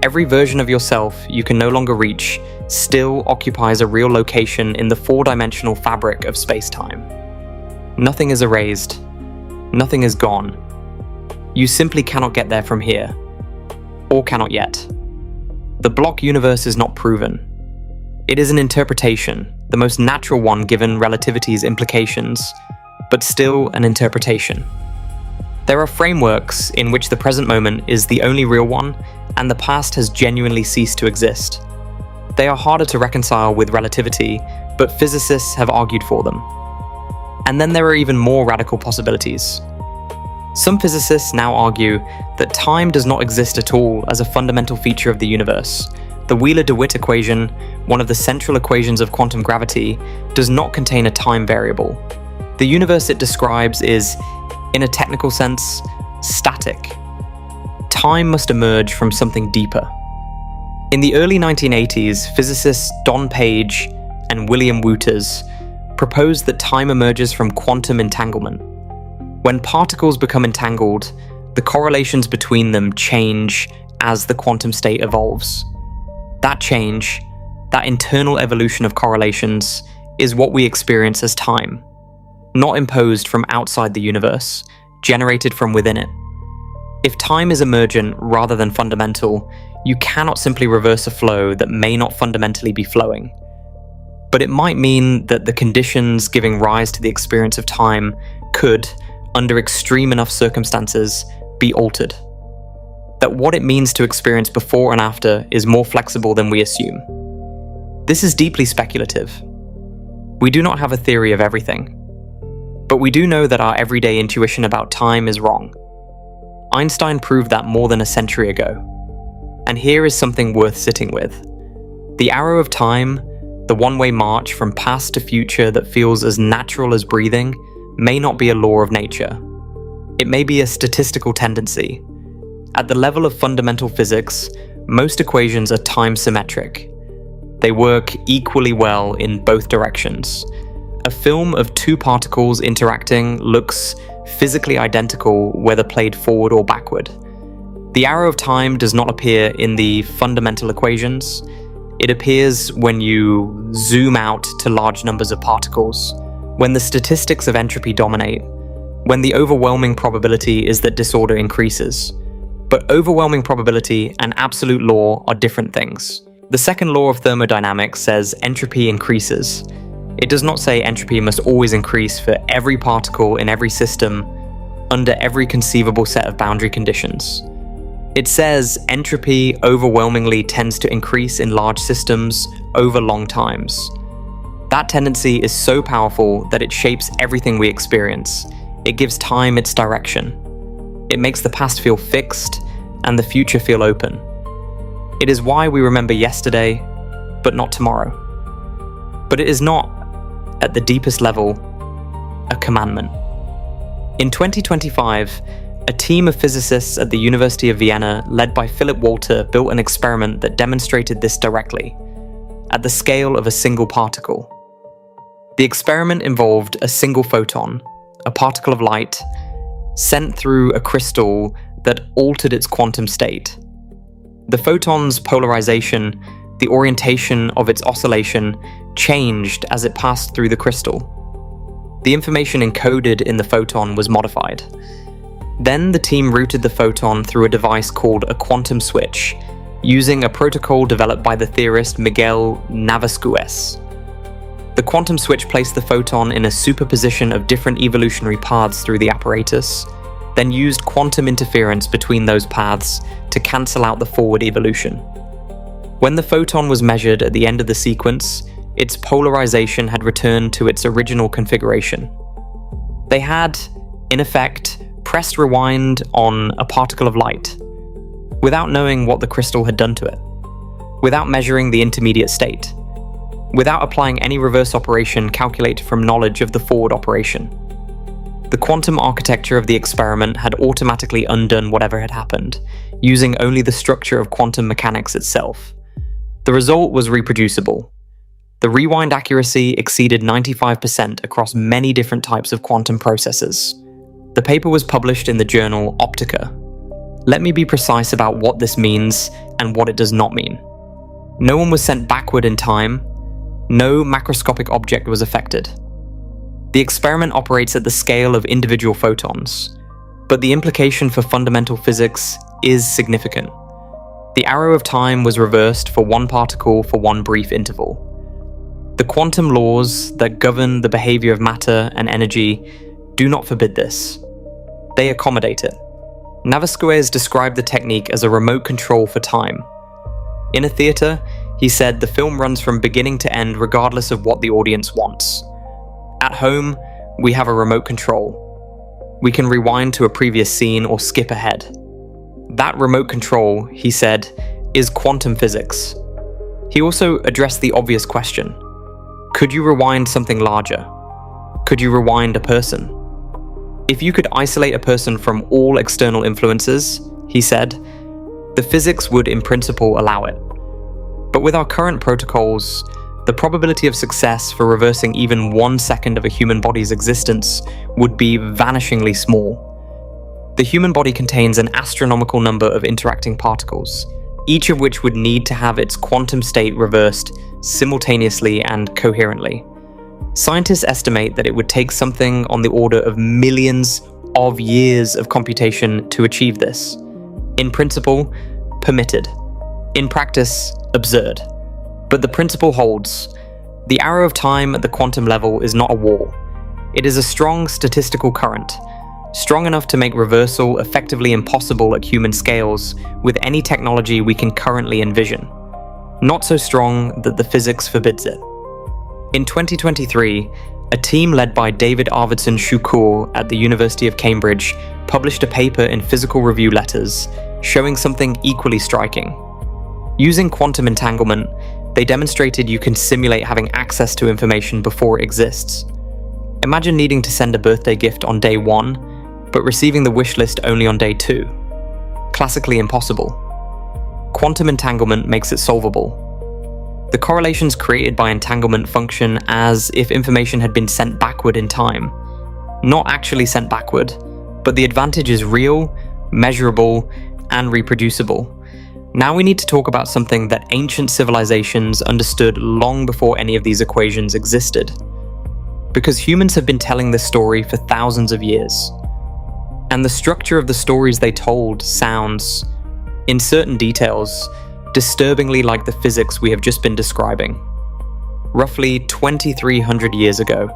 S1: every version of yourself you can no longer reach still occupies a real location in the four-dimensional fabric of space-time. Nothing is erased. Nothing is gone. You simply cannot get there from here. Or cannot yet. The block universe is not proven. It is an interpretation, the most natural one given relativity's implications, but still an interpretation. There are frameworks in which the present moment is the only real one, and the past has genuinely ceased to exist. They are harder to reconcile with relativity, but physicists have argued for them. And then there are even more radical possibilities. Some physicists now argue that time does not exist at all as a fundamental feature of the universe. The Wheeler-DeWitt equation, one of the central equations of quantum gravity, does not contain a time variable. The universe it describes is, in a technical sense, static. Time must emerge from something deeper. In the early 1980s, physicists Don Page and William Wouters proposed that time emerges from quantum entanglement. When particles become entangled, the correlations between them change as the quantum state evolves. That change, that internal evolution of correlations, is what we experience as time, not imposed from outside the universe, generated from within it. If time is emergent rather than fundamental, you cannot simply reverse a flow that may not fundamentally be flowing. But it might mean that the conditions giving rise to the experience of time could, under extreme enough circumstances, be altered. That what it means to experience before and after is more flexible than we assume. This is deeply speculative. We do not have a theory of everything. But we do know that our everyday intuition about time is wrong. Einstein proved that more than a century ago. And here is something worth sitting with. The arrow of time, the one-way march from past to future that feels as natural as breathing, may not be a law of nature. It may be a statistical tendency. At the level of fundamental physics, most equations are time-symmetric. They work equally well in both directions. A film of two particles interacting looks physically identical whether played forward or backward. The arrow of time does not appear in the fundamental equations. It appears when you zoom out to large numbers of particles, when the statistics of entropy dominate, when the overwhelming probability is that disorder increases. But overwhelming probability and absolute law are different things. The second law of thermodynamics says entropy increases. It does not say entropy must always increase for every particle in every system under every conceivable set of boundary conditions. It says entropy overwhelmingly tends to increase in large systems over long times. That tendency is so powerful that it shapes everything we experience. It gives time its direction. It makes the past feel fixed and the future feel open. It is why we remember yesterday, but not tomorrow. But it is not, at the deepest level, a commandment. In 2025, a team of physicists at the University of Vienna, led by Philip Walter, built an experiment that demonstrated this directly, at the scale of a single particle. The experiment involved a single photon, a particle of light, sent through a crystal that altered its quantum state. The photon's polarization, the orientation of its oscillation, changed as it passed through the crystal. The information encoded in the photon was modified. Then the team routed the photon through a device called a quantum switch, using a protocol developed by the theorist Miguel Navascues. The quantum switch placed the photon in a superposition of different evolutionary paths through the apparatus, then used quantum interference between those paths to cancel out the forward evolution. When the photon was measured at the end of the sequence, its polarization had returned to its original configuration. They had, in effect, pressed rewind on a particle of light, without knowing what the crystal had done to it, without measuring the intermediate state, without applying any reverse operation calculated from knowledge of the forward operation. The quantum architecture of the experiment had automatically undone whatever had happened, using only the structure of quantum mechanics itself. The result was reproducible. The rewind accuracy exceeded 95% across many different types of quantum processes. The paper was published in the journal Optica. Let me be precise about what this means and what it does not mean. No one was sent backward in time. No macroscopic object was affected. The experiment operates at the scale of individual photons, but the implication for fundamental physics is significant. The arrow of time was reversed for one particle for one brief interval. The quantum laws that govern the behavior of matter and energy do not forbid this. They accommodate it. Navasquez described the technique as a remote control for time. In a theater, he said the film runs from beginning to end regardless of what the audience wants. At home, we have a remote control. We can rewind to a previous scene or skip ahead. That remote control, he said, is quantum physics. He also addressed the obvious question. Could you rewind something larger? Could you rewind a person? If you could isolate a person from all external influences, he said, the physics would in principle allow it. But with our current protocols, the probability of success for reversing even 1 second of a human body's existence would be vanishingly small. The human body contains an astronomical number of interacting particles, each of which would need to have its quantum state reversed simultaneously and coherently. Scientists estimate that it would take something on the order of millions of years of computation to achieve this. In principle, permitted. In practice, absurd. But the principle holds. The arrow of time at the quantum level is not a wall. It is a strong statistical current, strong enough to make reversal effectively impossible at human scales with any technology we can currently envision. Not so strong that the physics forbids it. In 2023, a team led by David Arvidsson Shukur at the University of Cambridge published a paper in Physical Review Letters showing something equally striking. Using quantum entanglement, they demonstrated you can simulate having access to information before it exists. Imagine needing to send a birthday gift on day 1, but receiving the wish list only on day 2. Classically impossible. Quantum entanglement makes it solvable. The correlations created by entanglement function as if information had been sent backward in time. Not actually sent backward, but the advantage is real, measurable, and reproducible. Now we need to talk about something that ancient civilizations understood long before any of these equations existed. Because humans have been telling this story for thousands of years. And the structure of the stories they told sounds, in certain details, disturbingly like the physics we have just been describing. Roughly 2,300 years ago,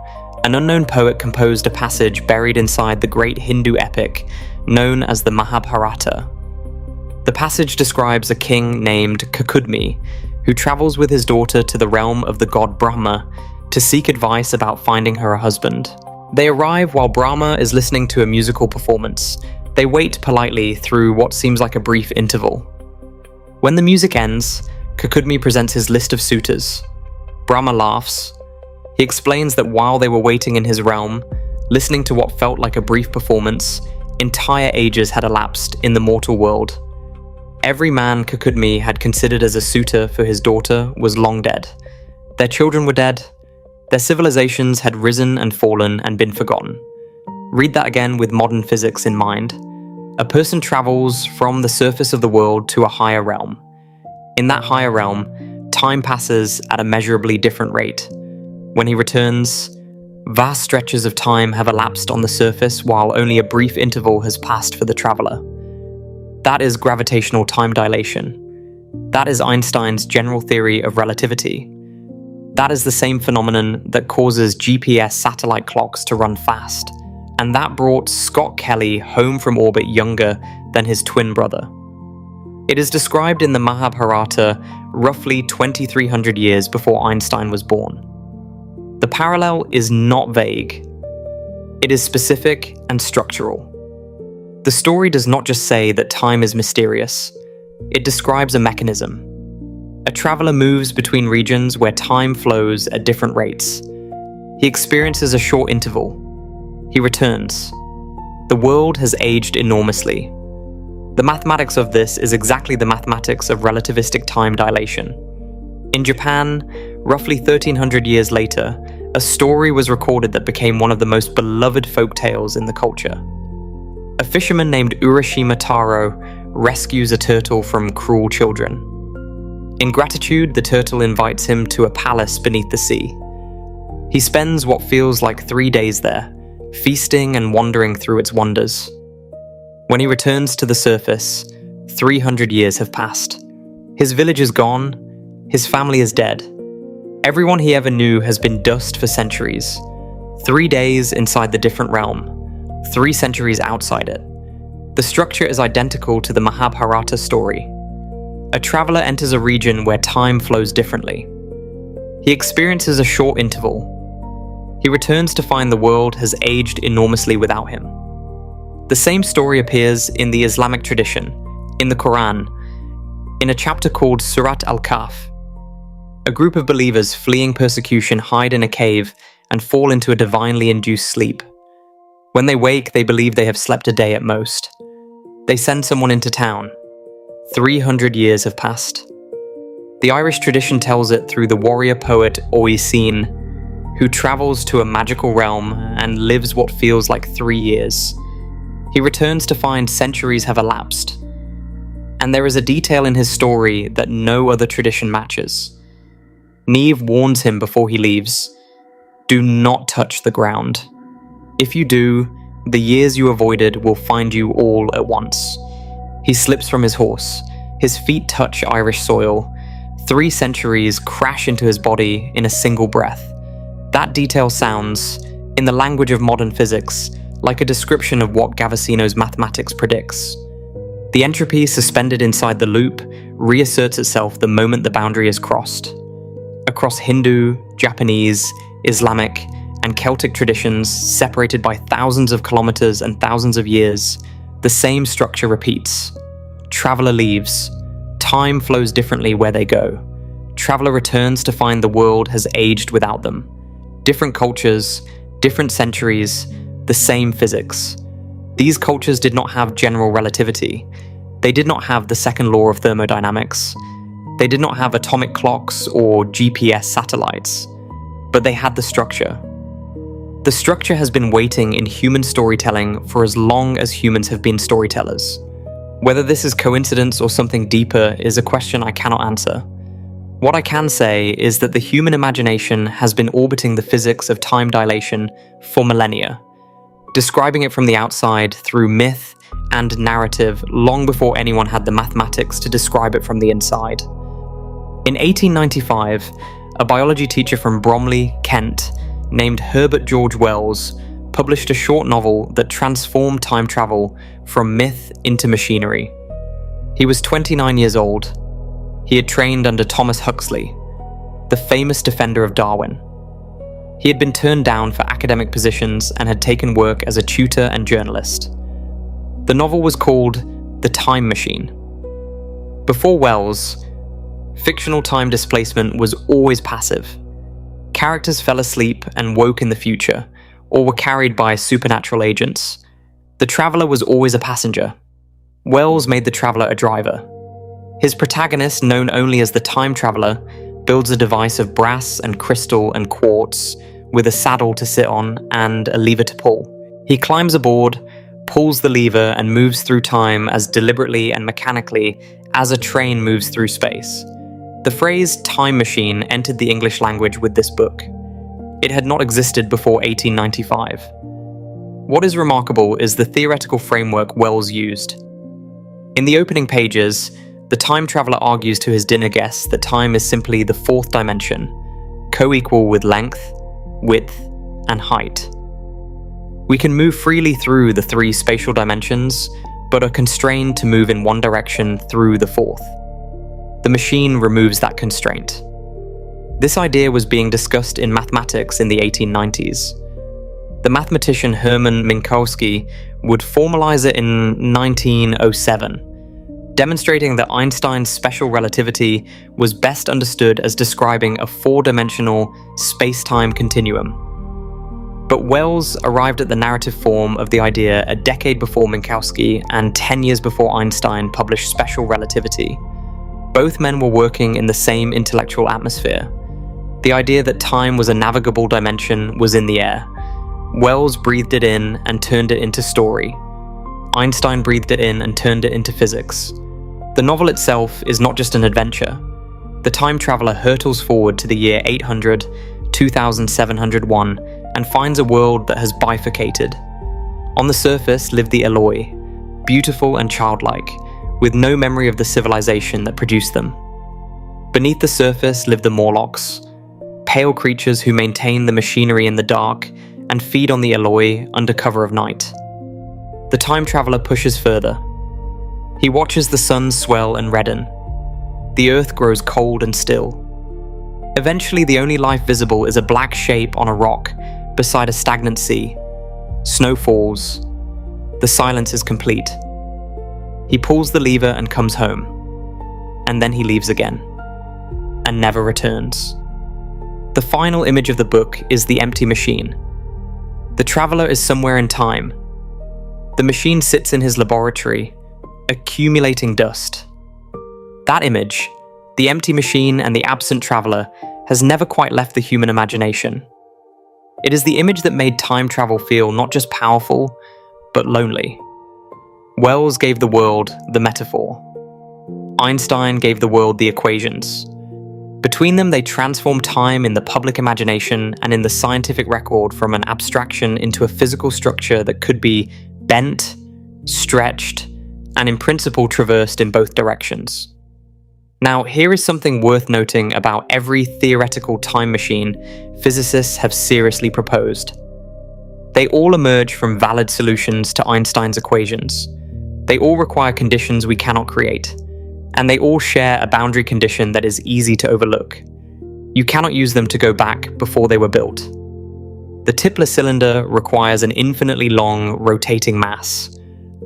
S1: an unknown poet composed a passage buried inside the great Hindu epic known as the Mahabharata. The passage describes a king named Kakudmi, who travels with his daughter to the realm of the god Brahma to seek advice about finding her a husband. They arrive while Brahma is listening to a musical performance. They wait politely through what seems like a brief interval. When the music ends, Kakudmi presents his list of suitors. Brahma laughs. He explains that while they were waiting in his realm, listening to what felt like a brief performance, entire ages had elapsed in the mortal world. Every man Kakudmi had considered as a suitor for his daughter was long dead. Their children were dead. Their civilizations had risen and fallen and been forgotten. Read that again with modern physics in mind. A person travels from the surface of the world to a higher realm. In that higher realm, time passes at a measurably different rate. When he returns, vast stretches of time have elapsed on the surface while only a brief interval has passed for the traveler. That is gravitational time dilation. That is Einstein's general theory of relativity. That is the same phenomenon that causes GPS satellite clocks to run fast, and that brought Scott Kelly home from orbit younger than his twin brother. It is described in the Mahabharata roughly 2,300 years before Einstein was born. The parallel is not vague. It is specific and structural. The story does not just say that time is mysterious. It describes a mechanism. A traveler moves between regions where time flows at different rates. He experiences a short interval. He returns. The world has aged enormously. The mathematics of this is exactly the mathematics of relativistic time dilation. In Japan, roughly 1,300 years later, a story was recorded that became one of the most beloved folk tales in the culture. A fisherman named Urashima Taro rescues a turtle from cruel children. In gratitude, the turtle invites him to a palace beneath the sea. He spends what feels like 3 days there, feasting and wandering through its wonders. When he returns to the surface, 300 years have passed. His village is gone, his family is dead. Everyone he ever knew has been dust for centuries. 3 days inside the different realm, 3 centuries outside it. The structure is identical to the Mahabharata story. A traveler enters a region where time flows differently. He experiences a short interval. He returns to find the world has aged enormously without him. The same story appears in the Islamic tradition, in the Quran, in a chapter called Surat al-Kahf. A group of believers fleeing persecution hide in a cave and fall into a divinely induced sleep. When they wake, they believe they have slept a day at most. They send someone into town. 300 years have passed. The Irish tradition tells it through the warrior poet Oisin, who travels to a magical realm and lives what feels like 3 years. He returns to find centuries have elapsed. And there is a detail in his story that no other tradition matches. Neve warns him before he leaves, "Do not touch the ground. If you do, the years you avoided will find you all at once." He slips from his horse. His feet touch Irish soil. 3 centuries crash into his body in a single breath. That detail sounds, in the language of modern physics, like a description of what Gavesino's mathematics predicts. The entropy suspended inside the loop reasserts itself the moment the boundary is crossed. Across Hindu, Japanese, Islamic, and Celtic traditions separated by thousands of kilometers and thousands of years, the same structure repeats. Traveler leaves. Time flows differently where they go. Traveler returns to find the world has aged without them. Different cultures, different centuries, the same physics. These cultures did not have general relativity. They did not have the second law of thermodynamics. They did not have atomic clocks or GPS satellites. But they had the structure. The structure has been waiting in human storytelling for as long as humans have been storytellers. Whether this is coincidence or something deeper is a question I cannot answer. What I can say is that the human imagination has been orbiting the physics of time dilation for millennia, describing it from the outside through myth and narrative long before anyone had the mathematics to describe it from the inside. In 1895, a biology teacher from Bromley, Kent, named Herbert George Wells, published a short novel that transformed time travel from myth into machinery. He was 29 years old. He had trained under Thomas Huxley, the famous defender of Darwin. He had been turned down for academic positions and had taken work as a tutor and journalist. The novel was called The Time Machine. Before Wells, fictional time displacement was always passive. Characters fell asleep and woke in the future, or were carried by supernatural agents. The traveler was always a passenger. Wells made the traveler a driver. His protagonist, known only as the time traveler, builds a device of brass and crystal and quartz, with a saddle to sit on and a lever to pull. He climbs aboard, pulls the lever, and moves through time as deliberately and mechanically as a train moves through space. The phrase time machine entered the English language with this book. It had not existed before 1895. What is remarkable is the theoretical framework Wells used. In the opening pages, the time traveler argues to his dinner guests that time is simply the 4th dimension, co-equal with length, width, and height. We can move freely through the 3 spatial dimensions, but are constrained to move in one direction through the 4th. The machine removes that constraint. This idea was being discussed in mathematics in the 1890s. The mathematician Hermann Minkowski would formalize it in 1907, demonstrating that Einstein's special relativity was best understood as describing a 4-dimensional space-time continuum. But Wells arrived at the narrative form of the idea a decade before Minkowski and 10 years before Einstein published Special Relativity. Both men were working in the same intellectual atmosphere. The idea that time was a navigable dimension was in the air. Wells breathed it in and turned it into story. Einstein breathed it in and turned it into physics. The novel itself is not just an adventure. The time traveler hurtles forward to the year 800, 2701, and finds a world that has bifurcated. On the surface live the Eloi, beautiful and childlike, with no memory of the civilization that produced them. Beneath the surface live the Morlocks, pale creatures who maintain the machinery in the dark and feed on the Eloi under cover of night. The time traveler pushes further. He watches the sun swell and redden. The earth grows cold and still. Eventually, the only life visible is a black shape on a rock beside a stagnant sea. Snow falls. The silence is complete. He pulls the lever and comes home. And then he leaves again. And never returns. The final image of the book is the empty machine. The traveler is somewhere in time. The machine sits in his laboratory, accumulating dust. That image, the empty machine and the absent traveler, has never quite left the human imagination. It is the image that made time travel feel not just powerful, but lonely. Wells gave the world the metaphor. Einstein gave the world the equations. Between them, they transformed time in the public imagination and in the scientific record from an abstraction into a physical structure that could be bent, stretched, and in principle traversed in both directions. Now, here is something worth noting about every theoretical time machine physicists have seriously proposed. They all emerge from valid solutions to Einstein's equations. They all require conditions we cannot create, and they all share a boundary condition that is easy to overlook. You cannot use them to go back before they were built. The Tipler cylinder requires an infinitely long, rotating mass.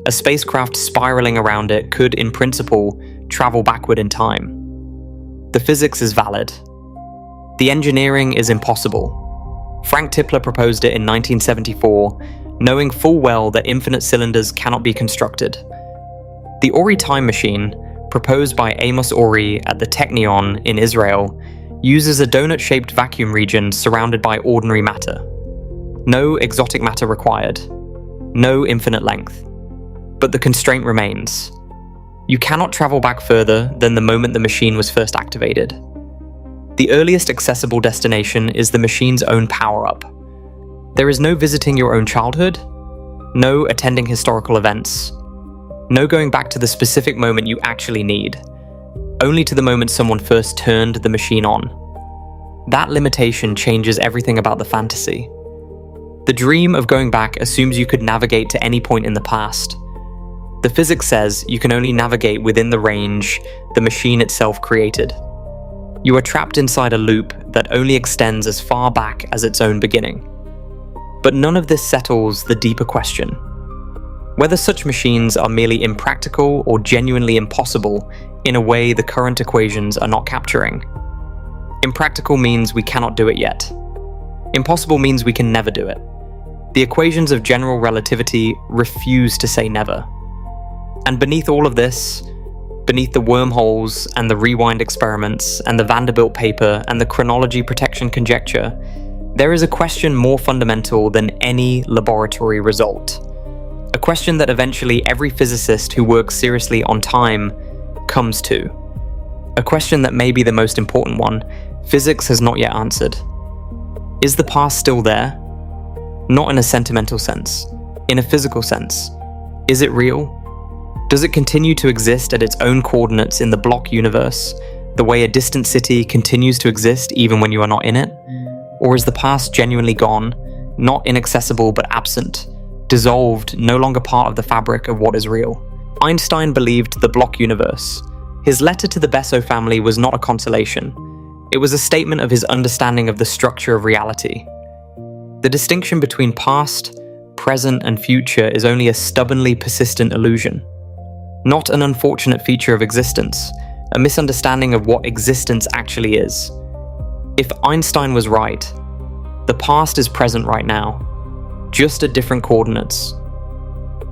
S1: A spacecraft spiraling around it could, in principle, travel backward in time. The physics is valid. The engineering is impossible. Frank Tipler proposed it in 1974, knowing full well that infinite cylinders cannot be constructed. The Ori time machine, proposed by Amos Ori at the Technion in Israel, uses a donut-shaped vacuum region surrounded by ordinary matter. No exotic matter required. No infinite length. But the constraint remains. You cannot travel back further than the moment the machine was first activated. The earliest accessible destination is the machine's own power-up. There is no visiting your own childhood, no attending historical events, no going back to the specific moment you actually need, only to the moment someone first turned the machine on. That limitation changes everything about the fantasy. The dream of going back assumes you could navigate to any point in the past. The physics says you can only navigate within the range the machine itself created. You are trapped inside a loop that only extends as far back as its own beginning. But none of this settles the deeper question: whether such machines are merely impractical or genuinely impossible in a way the current equations are not capturing. Impractical means we cannot do it yet. Impossible means we can never do it. The equations of general relativity refuse to say never. And beneath all of this, beneath the wormholes and the rewind experiments and the Vanderbilt paper and the chronology protection conjecture, there is a question more fundamental than any laboratory result. A question that eventually every physicist who works seriously on time comes to. A question that may be the most important one physics has not yet answered. Is the past still there? Not in a sentimental sense, in a physical sense. Is it real? Does it continue to exist at its own coordinates in the block universe, the way a distant city continues to exist even when you are not in it? Or is the past genuinely gone, not inaccessible but absent, dissolved, no longer part of the fabric of what is real? Einstein believed the block universe. His letter to the Besso family was not a consolation. It was a statement of his understanding of the structure of reality. The distinction between past, present, and future is only a stubbornly persistent illusion. Not an unfortunate feature of existence, a misunderstanding of what existence actually is. If Einstein was right, the past is present right now, just at different coordinates.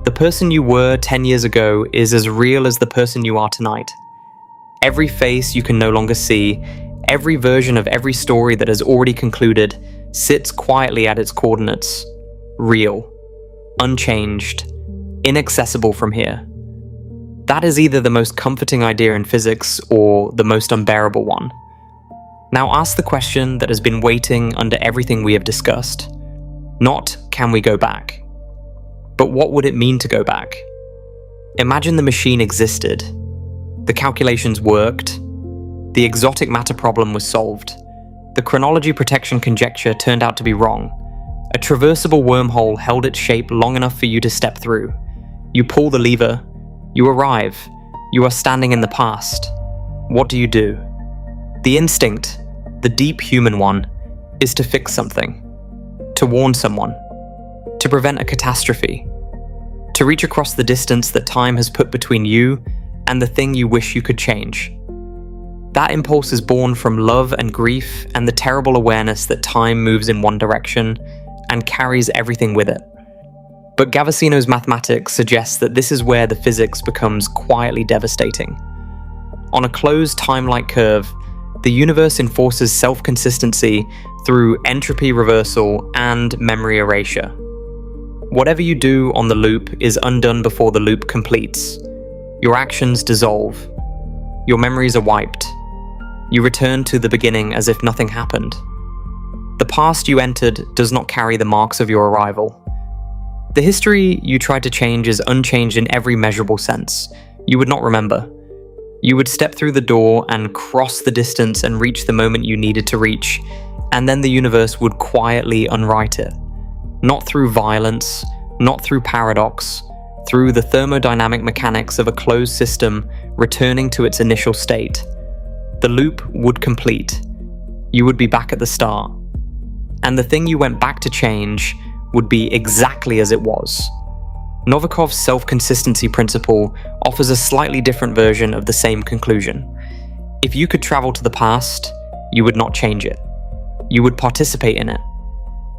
S1: The person you were 10 years ago is as real as the person you are tonight. Every face you can no longer see, every version of every story that has already concluded, sits quietly at its coordinates, real, unchanged, inaccessible from here. That is either the most comforting idea in physics or the most unbearable one. Now ask the question that has been waiting under everything we have discussed. Not, can we go back? But what would it mean to go back? Imagine the machine existed. The calculations worked. The exotic matter problem was solved. The chronology protection conjecture turned out to be wrong. A traversable wormhole held its shape long enough for you to step through. You pull the lever. You arrive. You are standing in the past. What do you do? The instinct, the deep human one, is to fix something. To warn someone. To prevent a catastrophe. To reach across the distance that time has put between you and the thing you wish you could change. That impulse is born from love and grief and the terrible awareness that time moves in one direction and carries everything with it. But Gavesino's mathematics suggests that this is where the physics becomes quietly devastating. On a closed Timelike curve, the universe enforces self-consistency through entropy reversal and memory erasure. Whatever you do on the loop is undone before the loop completes. Your actions dissolve. Your memories are wiped. You return to the beginning as if nothing happened. The past you entered does not carry the marks of your arrival. The history you tried to change is unchanged in every measurable sense. You would not remember. You would step through the door and cross the distance and reach the moment you needed to reach, and then the universe would quietly unwrite it. Not through violence, not through paradox, through the thermodynamic mechanics of a closed system returning to its initial state. The loop would complete. You would be back at the start. And the thing you went back to change would be exactly as it was. Novikov's self-consistency principle offers a slightly different version of the same conclusion. If you could travel to the past, you would not change it. You would participate in it.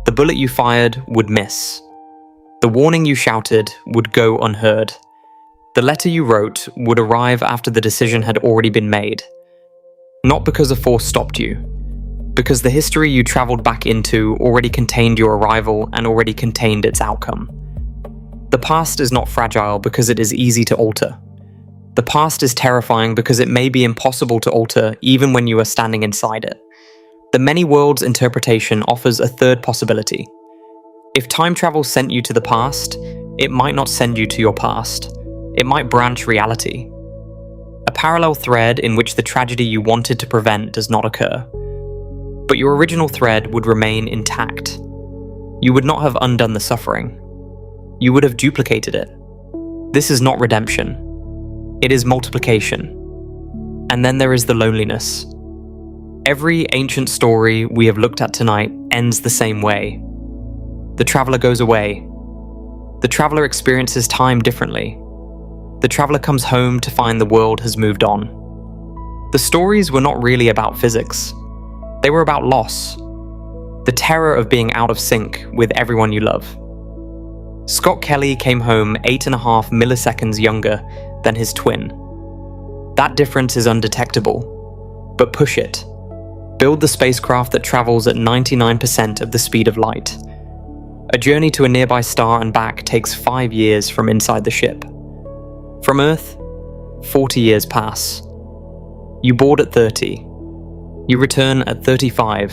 S1: The bullet you fired would miss. The warning you shouted would go unheard. The letter you wrote would arrive after the decision had already been made. Not because a force stopped you, because the history you traveled back into already contained your arrival and already contained its outcome. The past is not fragile because it is easy to alter. The past is terrifying because it may be impossible to alter even when you are standing inside it. The many worlds interpretation offers a third possibility. If time travel sent you to the past, it might not send you to your past. It might branch reality. A parallel thread in which the tragedy you wanted to prevent does not occur. But your original thread would remain intact. You would not have undone the suffering. You would have duplicated it. This is not redemption. It is multiplication. And then there is the loneliness. Every ancient story we have looked at tonight ends the same way. The traveler goes away. The traveler experiences time differently. The traveler comes home to find the world has moved on. The stories were not really about physics. They were about loss. The terror of being out of sync with everyone you love. Scott Kelly came home 8.5 milliseconds younger than his twin. That difference is undetectable. But push it. Build the spacecraft that travels at 99% of the speed of light. A journey to a nearby star and back takes 5 years from inside the ship. From Earth, 40 years pass. You board at 30. You return at 35.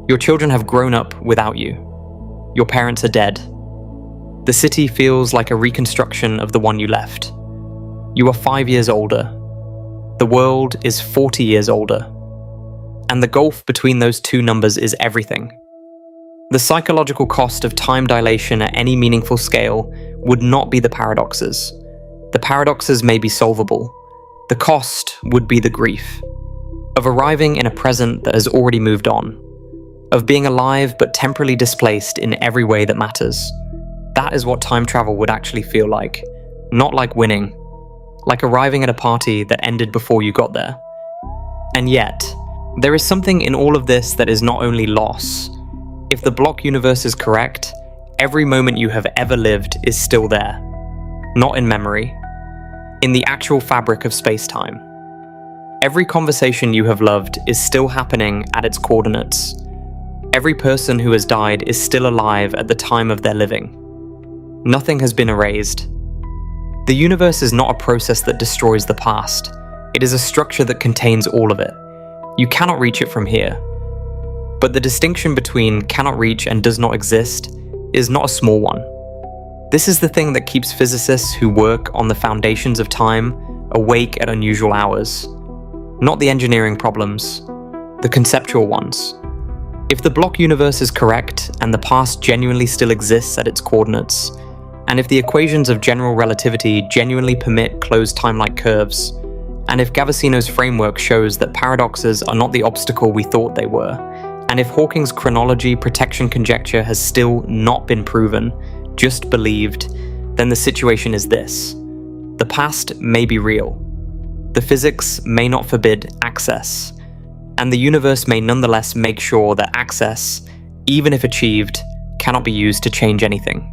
S1: Your children have grown up without you. Your parents are dead. The city feels like a reconstruction of the one you left. You are 5 years older. The world is 40 years older. And the gulf between those two numbers is everything. The psychological cost of time dilation at any meaningful scale would not be the paradoxes. The paradoxes may be solvable. The cost would be the grief. Of arriving in a present that has already moved on. Of being alive but temporarily displaced in every way that matters. That is what time travel would actually feel like. Not like winning. Like arriving at a party that ended before you got there. And yet, there is something in all of this that is not only loss. If the block universe is correct, every moment you have ever lived is still there. Not in memory. In the actual fabric of space-time. Every conversation you have loved is still happening at its coordinates. Every person who has died is still alive at the time of their living. Nothing has been erased. The universe is not a process that destroys the past. It is a structure that contains all of it. You cannot reach it from here. But the distinction between cannot reach and does not exist is not a small one. This is the thing that keeps physicists who work on the foundations of time awake at unusual hours. Not the engineering problems, the conceptual ones. If the block universe is correct, and the past genuinely still exists at its coordinates, and if the equations of general relativity genuinely permit closed time-like curves, and if Gavesino's framework shows that paradoxes are not the obstacle we thought they were, and if Hawking's chronology protection conjecture has still not been proven, just believed, then the situation is this. The past may be real. The physics may not forbid access, and the universe may nonetheless make sure that access, even if achieved, cannot be used to change anything.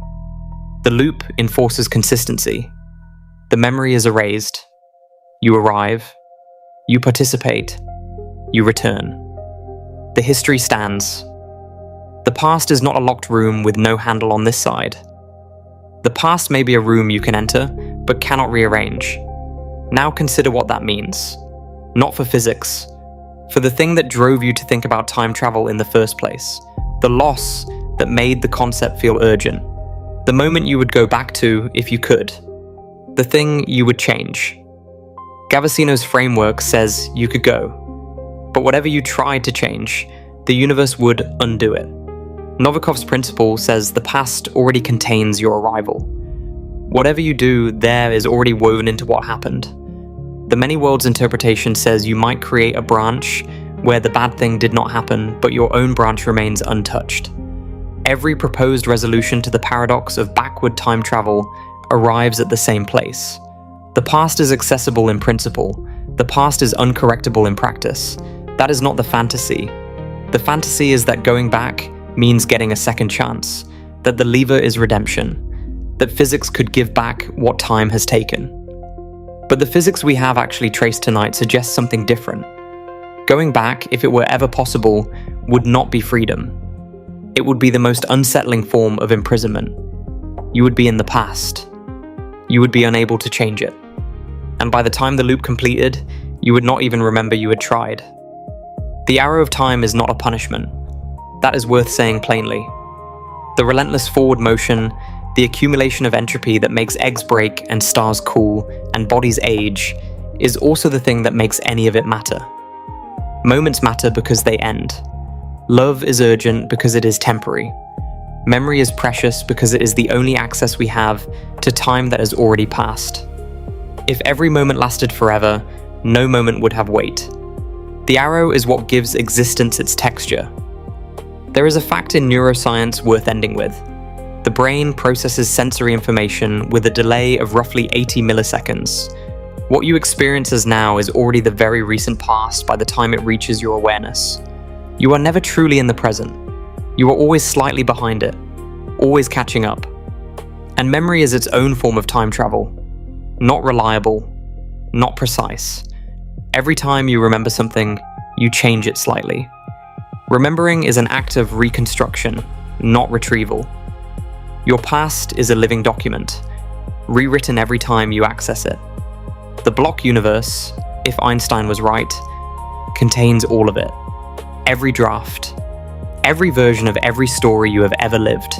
S1: The loop enforces consistency. The memory is erased. You arrive. You participate. You return. The history stands. The past is not a locked room with no handle on this side. The past may be a room you can enter, but cannot rearrange. Now consider what that means. Not for physics, for the thing that drove you to think about time travel in the first place, the loss that made the concept feel urgent, the moment you would go back to if you could, the thing you would change. Gavesino's framework says you could go, but whatever you tried to change, the universe would undo it. Novikov's principle says the past already contains your arrival. Whatever you do there is already woven into what happened. The many worlds interpretation says you might create a branch where the bad thing did not happen, but your own branch remains untouched. Every proposed resolution to the paradox of backward time travel arrives at the same place. The past is accessible in principle. The past is uncorrectable in practice. That is not the fantasy. The fantasy is that going back means getting a second chance, that the lever is redemption, that physics could give back what time has taken. But the physics we have actually traced tonight suggests something different. Going back, if it were ever possible, would not be freedom. It would be the most unsettling form of imprisonment. You would be in the past. You would be unable to change it. And by the time the loop completed, you would not even remember you had tried. The arrow of time is not a punishment. That is worth saying plainly. The relentless forward motion, the accumulation of entropy that makes eggs break and stars cool and bodies age, is also the thing that makes any of it matter. Moments matter because they end. Love is urgent because it is temporary. Memory is precious because it is the only access we have to time that has already passed. If every moment lasted forever, no moment would have weight. The arrow is what gives existence its texture. There is a fact in neuroscience worth ending with. The brain processes sensory information with a delay of roughly 80 milliseconds. What you experience as now is already the very recent past by the time it reaches your awareness. You are never truly in the present. You are always slightly behind it, always catching up. And memory is its own form of time travel. Not reliable, not precise. Every time you remember something, you change it slightly. Remembering is an act of reconstruction, not retrieval. Your past is a living document, rewritten every time you access it. The block universe, if Einstein was right, contains all of it. Every draft, every version of every story you have ever lived,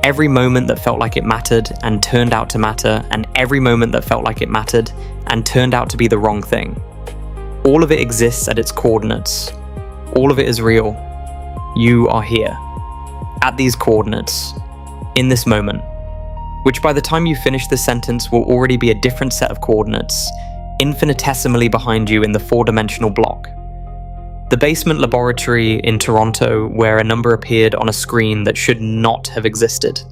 S1: every moment that felt like it mattered and turned out to matter, and every moment that felt like it mattered and turned out to be the wrong thing. All of it exists at its coordinates. All of it is real. You are here, at these coordinates, in this moment, which by the time you finish the sentence will already be a different set of coordinates, infinitesimally behind you in the four-dimensional block. The basement laboratory in Toronto where a number appeared on a screen that should not have existed.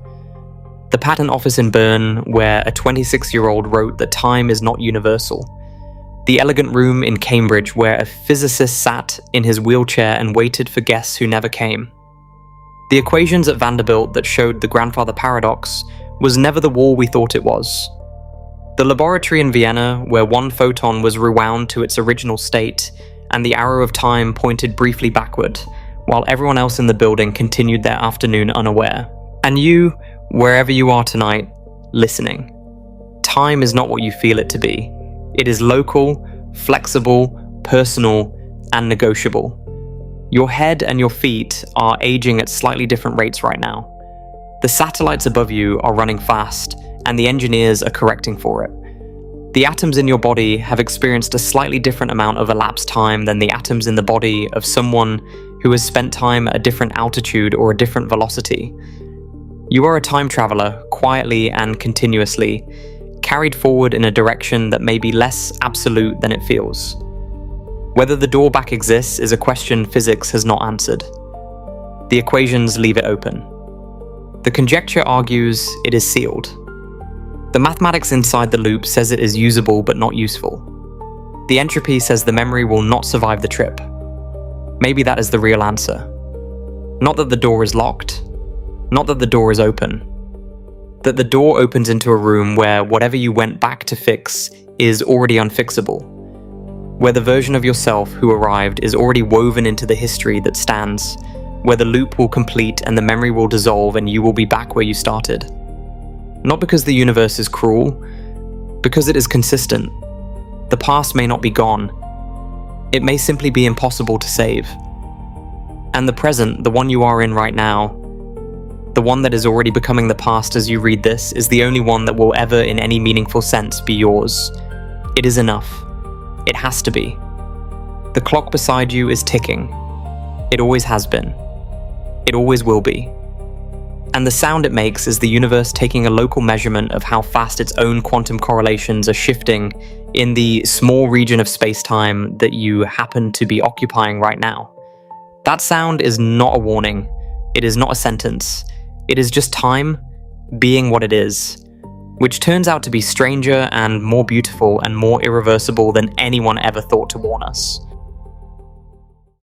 S1: The patent office in Bern where a 26-year-old wrote that time is not universal. The elegant room in Cambridge where a physicist sat in his wheelchair and waited for guests who never came. The equations at Vanderbilt that showed the grandfather paradox was never the wall we thought it was. The laboratory in Vienna where one photon was rewound to its original state and the arrow of time pointed briefly backward, while everyone else in the building continued their afternoon unaware. And you, wherever you are tonight, listening. time is not what you feel it to be. It is local, flexible, personal, and negotiable. Your head and your feet are aging at slightly different rates right now. The satellites above you are running fast, and the engineers are correcting for it. The atoms in your body have experienced a slightly different amount of elapsed time than the atoms in the body of someone who has spent time at a different altitude or a different velocity. You are a time traveler, quietly and continuously, carried forward in a direction that may be less absolute than it feels. Whether the door back exists is a question physics has not answered. The equations leave it open. The conjecture argues it is sealed. The mathematics inside the loop says it is usable but not useful. The entropy says the memory will not survive the trip. Maybe that is the real answer. Not that the door is locked, not that the door is open. That the door opens into a room where whatever you went back to fix is already unfixable. Where the version of yourself who arrived is already woven into the history that stands. Where the loop will complete and the memory will dissolve and you will be back where you started. Not because the universe is cruel, because it is consistent. The past may not be gone. It may simply be impossible to save. And the present, the one you are in right now, the one that is already becoming the past as you read this, is the only one that will ever in any meaningful sense be yours. It is enough. It has to be. The clock beside you is ticking. It always has been. It always will be. And the sound it makes is the universe taking a local measurement of how fast its own quantum correlations are shifting in the small region of space-time that you happen to be occupying right now. That sound is not a warning. It is not a sentence. It is just time being what it is, which turns out to be stranger and more beautiful and more irreversible than anyone ever thought to warn us.